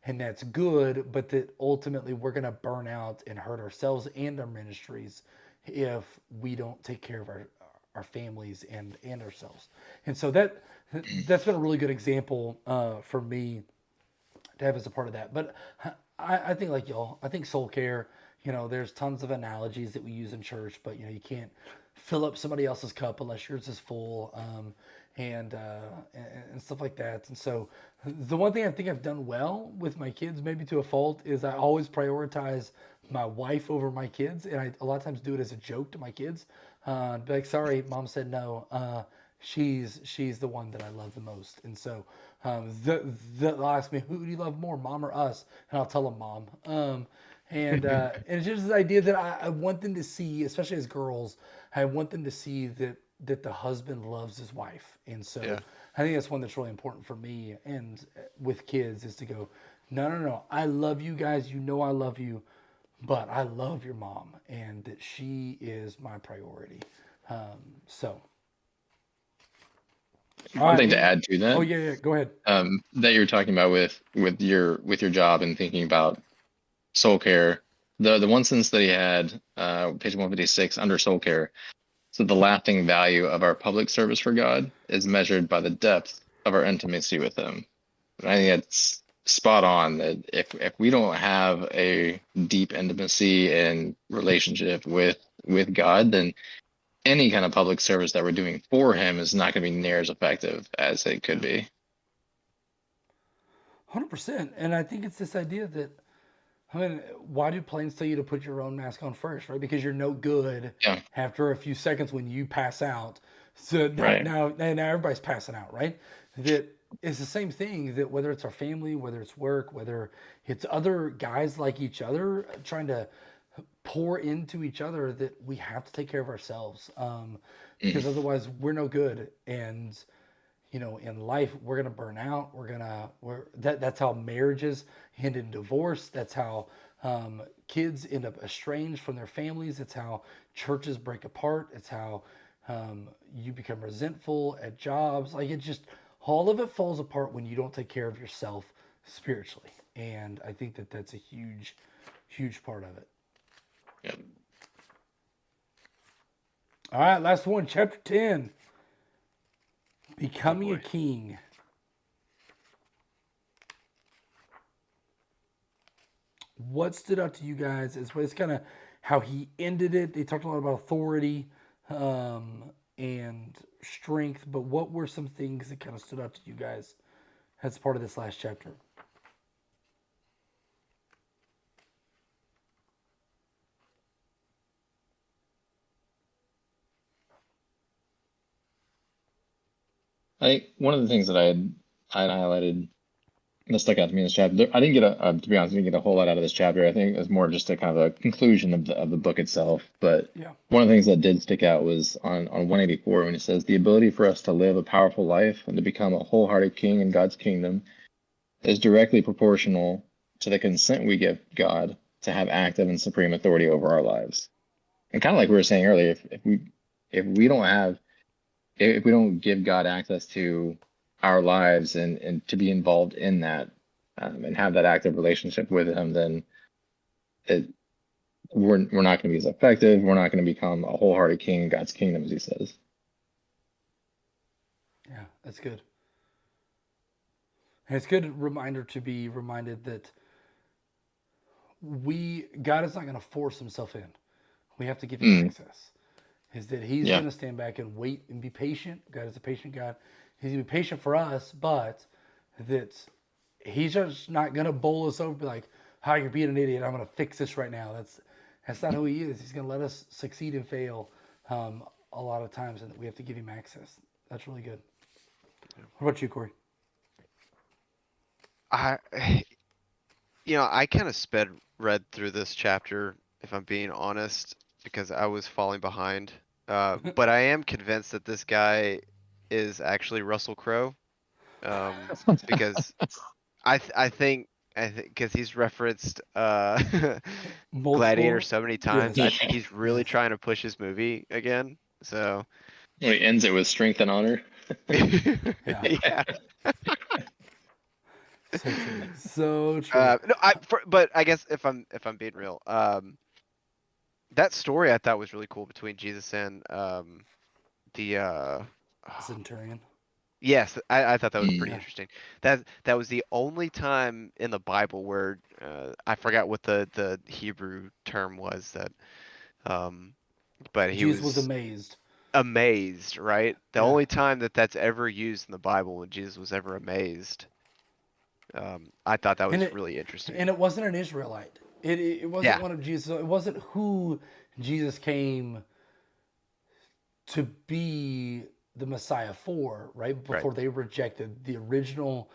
and that's good, but that ultimately we're going to burn out and hurt ourselves and our ministries if we don't take care of our families and ourselves. And so that's been a really good example for me to have as a part of that. But I think like y'all, I think soul care. There's tons of analogies that we use in church, but you can't fill up somebody else's cup unless yours is full, and stuff like that. And so, the one thing I think I've done well with my kids, maybe to a fault, is I always prioritize my wife over my kids, and I a lot of times do it as a joke to my kids. Be like, sorry, mom said no. She's the one that I love the most, and so they'll ask me, who do you love more, mom or us? And I'll tell them mom. And it's just this idea that I want them to see, especially as girls, I want them to see that the husband loves his wife, and so Yeah. I think that's one that's really important for me and with kids is to go, no, no, no, I love you guys, I love you, but I love your mom, and that she is my priority. So, all One right, thing to add to oh that, yeah, yeah, go ahead. that you're talking about with your job and thinking about soul care. The one sentence that he had, page 156 under soul care. So the lasting value of our public service for God is measured by the depth of our intimacy with Him. And I think it's spot on that if we don't have a deep intimacy and relationship with God, then any kind of public service that we're doing for Him is not going to be near as effective as it could Yeah. be. 100%. And I think it's this idea that, I mean, why do planes tell you to put your own mask on first, right? Because you're no good Yeah, after a few seconds when you pass out. So right. now everybody's passing out, right? That it's the same thing that whether it's our family, whether it's work, whether it's other guys like each other trying to pour into each other, that we have to take care of ourselves, Mhm. because otherwise we're no good. And in life we're gonna burn out. That's how marriages end in divorce. That's how kids end up estranged from their families. It's how churches break apart. It's how you become resentful at jobs. Like it just all of it falls apart when you don't take care of yourself spiritually. And I think that that's a huge, huge part of it. Yeah. All right, last one, chapter 10, Oh becoming a boy. king. What stood out to you guys is it's kind of how he ended it. They talked a lot about authority and strength, but what were some things that kind of stood out to you guys That's part of this last chapter. I think one of the things that I had highlighted that stuck out to me in this chapter. I didn't get to be honest, I didn't get a whole lot out of this chapter. I think it was more just a kind of a conclusion of the book itself. But Yeah. one of the things that did stick out was on 184 when it says the ability for us to live a powerful life and to become a wholehearted king in God's kingdom is directly proportional to the consent we give God to have active and supreme authority over our lives. And kind of like we were saying earlier, if we don't have if we don't give God access to our lives and to be involved in that and have that active relationship with Him, then it, we're not going to be as effective. We're not going to become a wholehearted king in God's kingdom, as He says. Yeah, that's good. And it's a good reminder to be reminded that God is not going to force Himself in. We have to give Him Mm, access. Is that He's yeah, going to stand back and wait and be patient. God is a patient God. He's going to be patient for us, but that He's just not going to bowl us over, be like, "How you're being an idiot? I'm going to fix this right now." That's not who He is. He's going to let us succeed and fail a lot of times, and we have to give Him access. That's really good. What about you, Corey? I, I kind of read through this chapter, if I'm being honest, because I was falling behind. But I am convinced that this guy is actually Russell Crowe, because I think because he's referenced Gladiator Multiple. so many times, I Yes. think he's really Yes. trying to push his movie again. So, when He ends it with strength and honor. Yeah. yeah. So true. So true. No, but I guess if I'm being real, that story I thought was really cool between Jesus and the Centurion. yes, I thought that was pretty Mm, Yeah. interesting. That was the only time in the Bible where I forgot what the Hebrew term was that um but he Jesus was was amazed. amazed, right? The Yeah. only time that that's ever used in the Bible when Jesus was ever amazed. I thought that And was it really interesting. and it wasn't an Israelite. It wasn't Yeah, one of Jesus. It wasn't who Jesus came to be the Messiah for, right? right. Before they rejected the original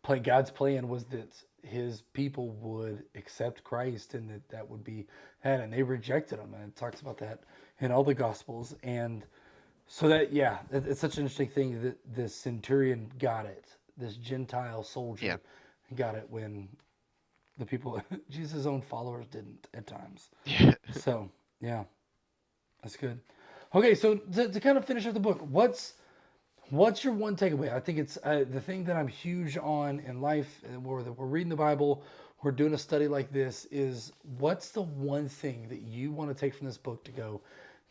plan, God's plan was that his people would accept Christ and that would be that, and they rejected him. And it talks about that in all the Gospels. And so that, yeah, it's such an interesting thing that this centurion got it. This Gentile Yeah. soldier got it when the people, Jesus' own followers didn't at times. Yeah. So, yeah, that's good. Okay, so to kind of finish up the book, what's your one takeaway? I think it's the thing that I'm huge on in life, and we're reading the Bible, we're doing a study like this. Is what's the one thing that you want to take from this book to go,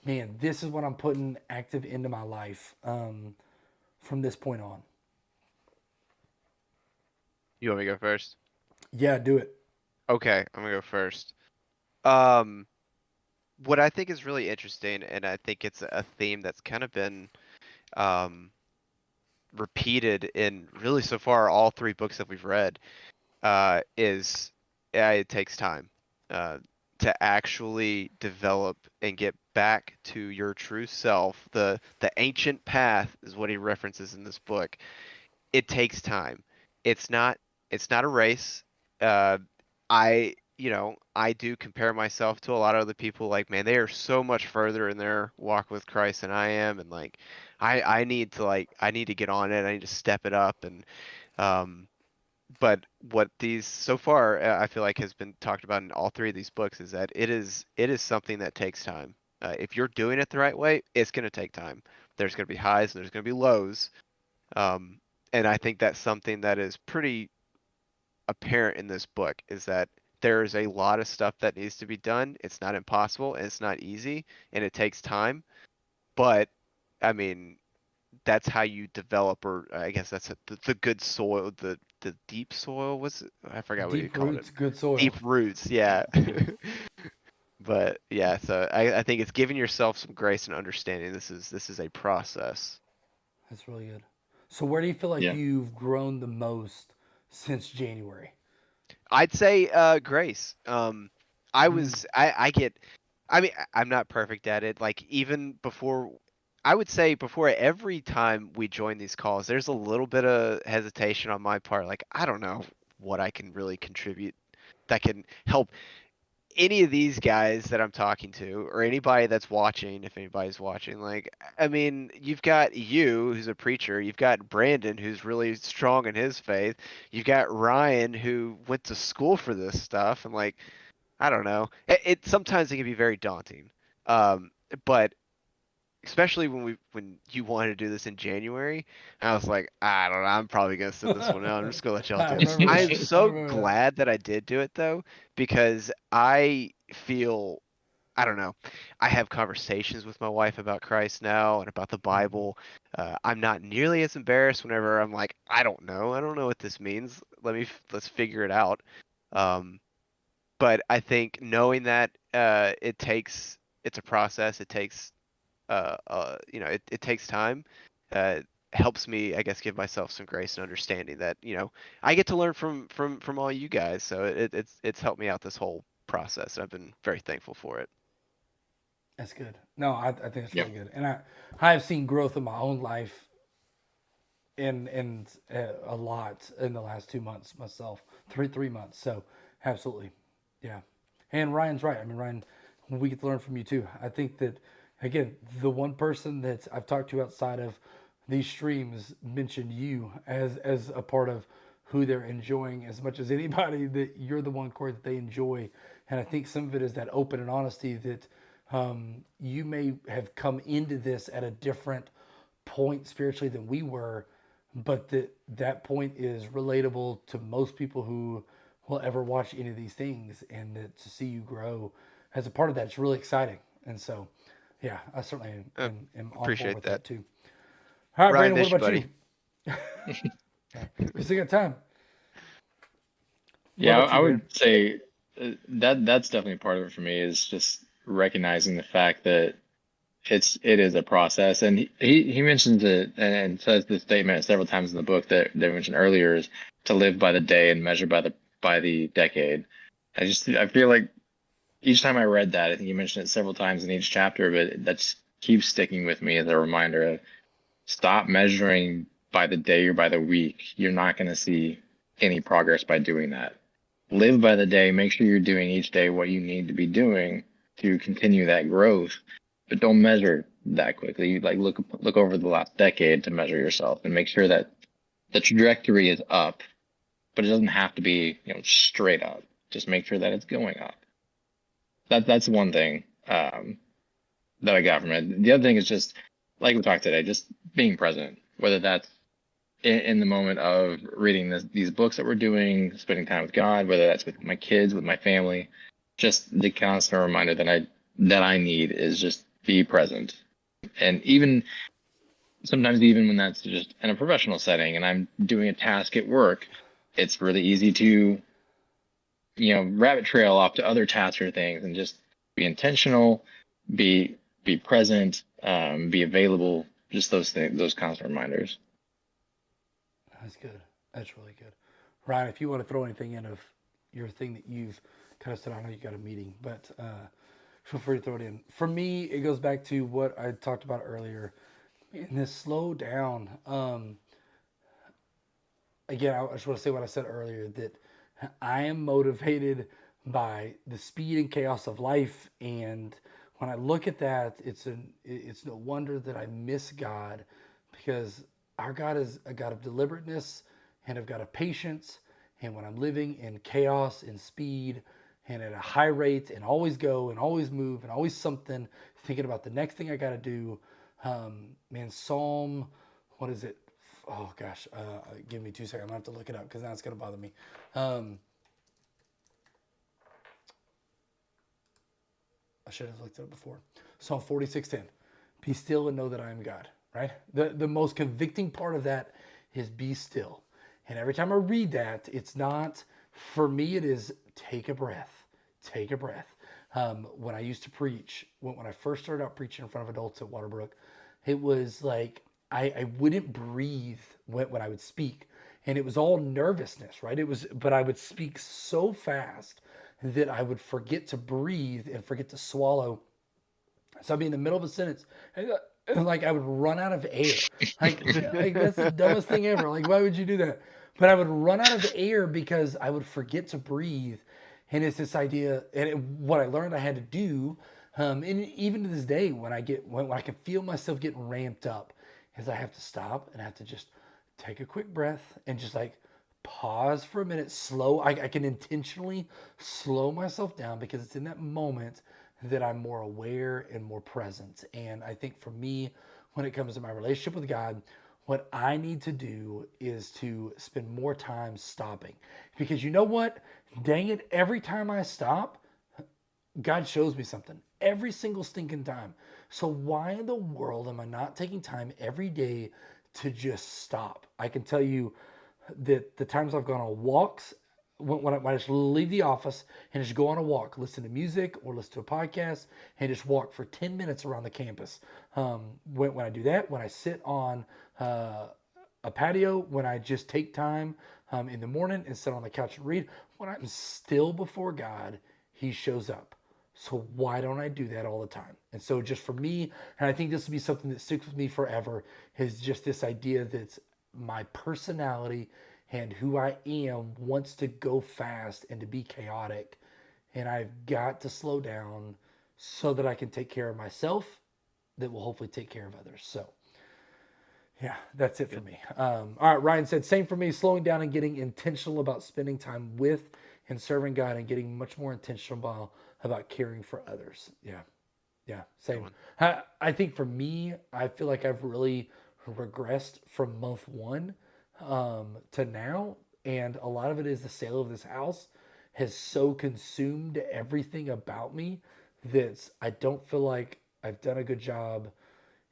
man? This is what I'm putting active into my life from this point on. You want me to go first? Yeah, do it. Okay, I'm gonna go first. Um, what I think is really interesting, and I think it's a theme that's kind of been um, repeated in really so far all three books that we've read, is it takes time uh, to actually develop and get back to your true self. The ancient path is what he references in this book. It takes time. It's not it's not a race. Uh, I do compare myself to a lot of other people. Like, man, they are so much further in their walk with Christ than I am, and like, I need to get on it. I need to step it up, and um, but what these so far I feel like has been talked about in all three of these books is that it is something that takes time. If you're doing it the right way, it's going to take time. There's going to be highs and there's going to be lows. Um, and I think that's something that is pretty apparent in this book is that there's a lot of stuff that needs to be done. It's not impossible and it's not easy and it takes time. But I mean, that's how you develop, or I guess that's the good soil, the deep soil was I forgot what you Deep called it. roots, good soil. Deep roots, yeah. But yeah, so I think it's giving yourself some grace and understanding. This is a process. That's really good. So where do you feel like Yeah. you've grown the most since January? I'd say Grace. Mm. I get I mean I'm not perfect at it. Like even before I would say before every time we join these calls, there's a little bit of hesitation on my part. Like I don't know what I can really contribute that can help any of these guys that I'm talking to or anybody that's watching, if anybody's watching, like, I mean, you've got you, who's a preacher, you've got Brandon, who's really strong in his faith, you've got Ryan, who went to school for this stuff, and like, I don't know, it sometimes it can be very daunting, um, but especially when you wanted to do this in January, I was like, I don't know, I'm probably gonna sit this one out. I'm just gonna let y'all I do it. remember I'm that. I so remember that. glad that I did do it though, because I feel I don't know. I have conversations with my wife about Christ now and about the Mhm. Bible. I'm not nearly as embarrassed whenever I'm like, I don't know. I don't know what this means. Let's figure it out. Um, but I think knowing that it's a process. It takes it takes time. Uh, helps me, I guess, give myself some grace and understanding that I get to learn from all you guys. So it's helped me out this whole process. And I've been very thankful for it. That's good. No, I think it's Yep. really good, and I have seen growth in my own life and a lot in the last 2 months myself, 3 months. So absolutely, yeah. And Ryan's right. I mean, Ryan, we get to learn from you too. I think that again, the one person that I've talked to outside of these streams mentioned you as a part of who they're enjoying as much as anybody. That you're the one, Corey, that they enjoy, and I think some of it is that open and honesty that you may have come into this at a different point spiritually than we were, but that point is relatable to most people who will ever watch any of these things, and that to see you grow as a part of that, it's really exciting. And so, yeah, I certainly Uh, am on board appreciate with that. that too. All right, Ryan, Brandon, what miss you, about buddy. you? We still got time. What Yeah, about you, I Brandon? would say that's definitely part of it for me is just recognizing the fact that it is a process, and he mentions it and says this statement several times in the book that they mentioned earlier is to live by the day and measure by the decade. I feel like each time I read that, I think he mentioned it several times in each chapter, but that keeps sticking with me as a reminder of stop measuring by the day or by the week. You're not going to see any progress by doing that. Live by the day. Make sure you're doing each day what you need to be doing to continue that growth, but don't measure that quickly. You like look over the last decade to measure yourself and make sure that the trajectory is up, but it doesn't have to be, straight up. Just make sure that it's going up. That's one thing that I got from it. The other thing is just like we talked today, just being present, whether that's in the moment of reading these books that we're doing, spending time with God, whether that's with my kids, with my family, just the constant reminder that I need is just be present. And even sometimes, even when that's just in a professional setting and I'm doing a task at work, it's really easy to, rabbit trail off to other tasks or things and just be intentional, be present, be available, just those things, those constant reminders. That's good. That's really good. Ryan, if you want to throw anything in of your thing that you've kind of said, I know you got a meeting, but feel free to throw it in. For me, it goes back to what I talked about earlier. In this slow down. Again, I just want to say what I said earlier that I am motivated by the speed and chaos of life, and when I look at that, it's no wonder that I miss God, because our God is a God of deliberateness and of God of patience. And when I'm living in chaos and speed and at a high rate and always go and always move and always something, thinking about the next thing I got to do, man, Psalm, what is it? Oh gosh, give me 2 seconds. I'm gonna have to look it up because now it's gonna bother me. Um, I should have looked it up before. Psalm 46:10. Be still and know that I am God. Right. The most convicting part of that is be still. And every time I read that, it's not for me. It is take a breath. Take a breath. When I used to preach, when I first started out preaching in front of adults at Waterbrook, it was like I wouldn't breathe when I would speak. And it was all nervousness, right? But I would speak so fast that I would forget to breathe and forget to swallow. So I'd be in the middle of a sentence, and like I would run out of air. Like that's the dumbest thing ever. Like, why would you do that? But I would run out of air because I would forget to breathe. And it's this idea, and what I learned I had to do, and even to this day, when I can feel myself getting ramped up, is I have to stop and I have to just take a quick breath and just like pause for a minute, slow. I can intentionally slow myself down because it's in that moment that I'm more aware and more present. And I think for me, when it comes to my relationship with God, what I need to do is to spend more time stopping. Because you know what? Dang it, every time I stop, God shows me something. Every single stinking time. So why in the world am I not taking time every day to just stop? I can tell you that the times I've gone on walks, when I just leave the office and just go on a walk, listen to music or listen to a podcast, and just walk for 10 minutes around the campus. When I do that, when I sit on a patio, when I just take time in the morning and sit on the couch and read, when I'm still before God, He shows up. So why don't I do that all the time? And so just for me, and I think this will be something that sticks with me forever, is just this idea that my personality and who I am wants to go fast and to be chaotic. And I've got to slow down so that I can take care of myself, that will hopefully take care of others. So yeah, that's it for me. All right, Ryan said, same for me, slowing down and getting intentional about spending time with and serving God and getting much more intentional about caring for others. Yeah, yeah, same. I think for me, I feel like I've really regressed from month one to now. And a lot of it is the sale of this house has so consumed everything about me that I don't feel like I've done a good job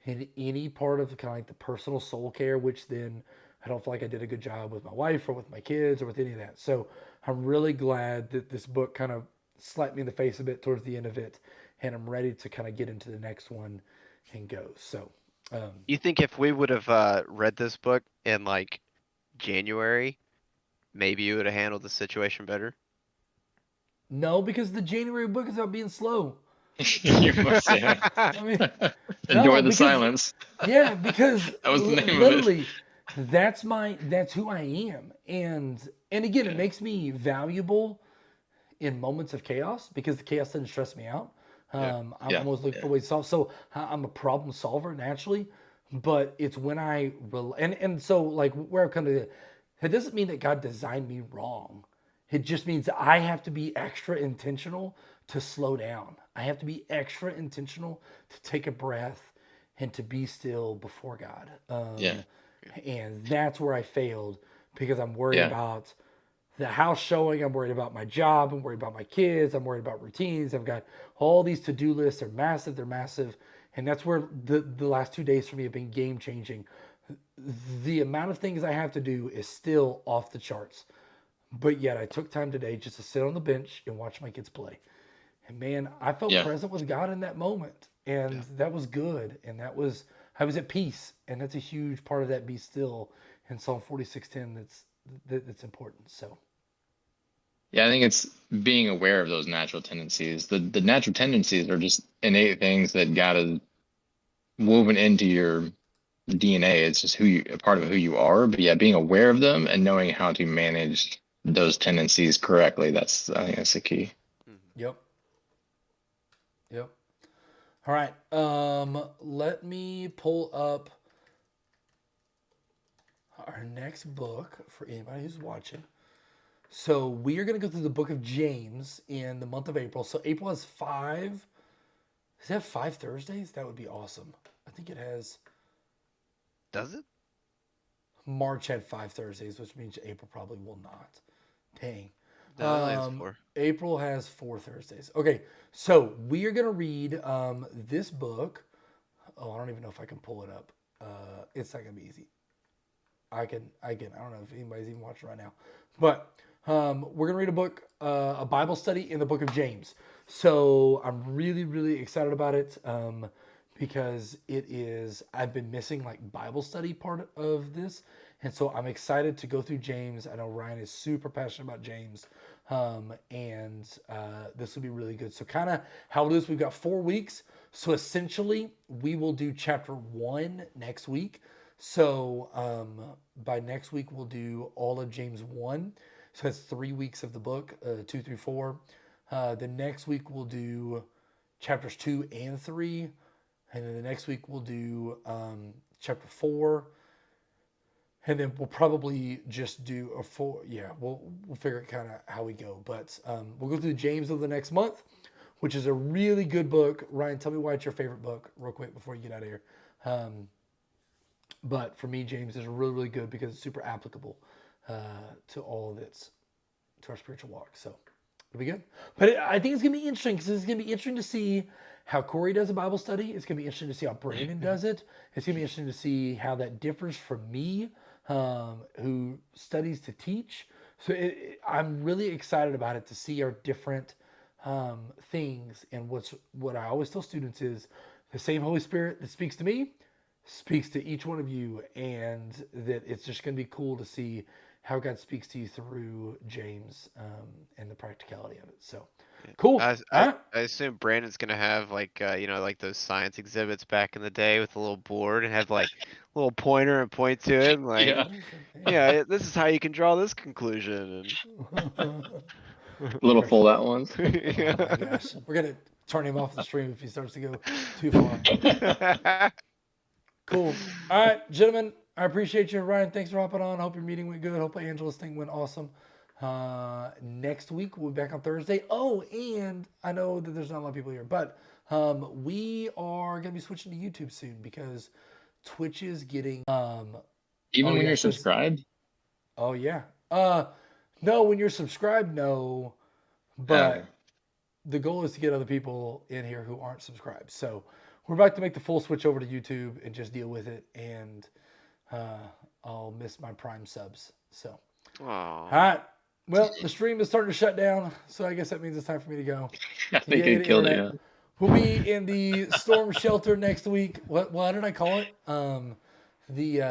in any part of kind of like the personal soul care, which then I don't feel like I did a good job with my wife or with my kids or with any of that. So I'm really glad that this book kind of slapped me in the face a bit towards the end of it, and I'm ready to kind of get into the next one and go. So, You think if we would have read this book in like January, maybe you would have handled the situation better? no, because the January book is about being slow. You must say. I mean, Enjoy no, the because silence. yeah, because That was the name of it. literally, that's who I am, and again, it makes me valuable in moments of chaos because the chaos doesn't stress me out. I'm always looking for ways to solve. So I'm a problem solver naturally, but it's when and so like where I've come to it doesn't mean that God designed me wrong. It just means I have to be extra intentional to slow down. I have to be extra intentional to take a breath and to be still before God. Yeah. And that's where I failed because I'm worried Yeah. about the house showing. I'm worried about my job. I'm worried about my kids. I'm worried about routines. I've got all these to-do lists. They're massive. They're massive. And that's where the last 2 days for me have been game changing. The amount of things I have to do is still off the charts. But yet I took time today just to sit on the bench and watch my kids play. And man, I felt Yeah. present with God in that moment. And that was good. And I was at peace. And that's a huge part of that be still in Psalm 46:10 that's important. So Yeah, I think it's being aware of those natural tendencies. The natural tendencies are just innate things that God has woven into your DNA. It's just a part of who you are. But yeah, being aware of them and knowing how to manage those tendencies correctly, I think that's the key. Yep. Yep. All right. Let me pull up our next book for anybody who's watching. So we are going to go through the book of James in the month of April. So April has 5. Does it have 5 Thursdays? That would be awesome. I think it has. Does it? March had 5 Thursdays, which means April probably will not. Dang. No, it has 4. April has 4 Thursdays. Okay, so we are going to read this book. Oh, I don't even know if I can pull it up. It's not going to be easy. I don't know if anybody's even watching right now. But we're going to read a book, a Bible study in the book of James. So I'm really, really excited about it because I've been missing like Bible study part of this. And so I'm excited to go through James. I know Ryan is super passionate about James. And this will be really good. So kind of how it is, we've got 4 weeks. So essentially we will do chapter 1 next week. So by next week, we'll do all of James 1. So that's 3 weeks of the book, 2 through 4. The next week, we'll do chapters 2 and 3. And then the next week, we'll do chapter 4. And then we'll probably just do a 4. Yeah, we'll figure out kind of how we go. But we'll go through James of the next month, which is a really good book. Ryan, tell me why it's your favorite book real quick before you get out of here. But for me, James is really, really good because it's super applicable to all that's to our spiritual walk. So it'll be good. But I think it's going to be interesting because it's going to be interesting to see how Corey does a Bible study. It's going to be interesting to see how Brandon does it. It's going to be interesting to see how that differs from me, who studies to teach. So I'm really excited about it to see our different things. And what I always tell students is the same Holy Spirit that speaks to me speaks to each one of you, and that it's just going to be cool to see how God speaks to you through James and the practicality of it. So cool. I assume Brandon's gonna have like like those science exhibits back in the day with a little board and have like a little pointer and point to it and like Yeah. this is how you can draw this conclusion Little fold out ones. Oh my gosh, we're gonna turn him off the stream if he starts to go too far. Cool. All right, gentlemen, I appreciate you. Ryan, thanks for hopping on. Hope your meeting went good. Hope Angela's thing went awesome. Next week, we'll be back on Thursday. Oh, and I know that there's not a lot of people here, but we are going to be switching to YouTube soon because Twitch is getting... Even when you're subscribed? Oh, yeah. No, when you're subscribed, no. But the goal is to get other people in here who aren't subscribed. So we're about to make the full switch over to YouTube and just deal with it. And I'll miss my Prime subs. So, all right. Well, the stream is starting to shut down. So I guess that means it's time for me to go. I think it killed it. Yeah. We'll be in the storm shelter next week. What did I call it? The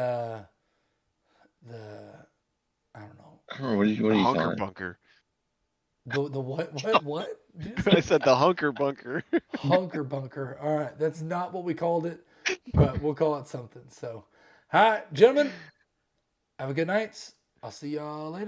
I don't know. What do you hunker call it? bunker. The what? I said the hunker bunker. Hunker bunker. All right, that's not what we called it, but we'll call it something. So, all right, gentlemen, have a good night. I'll see y'all later.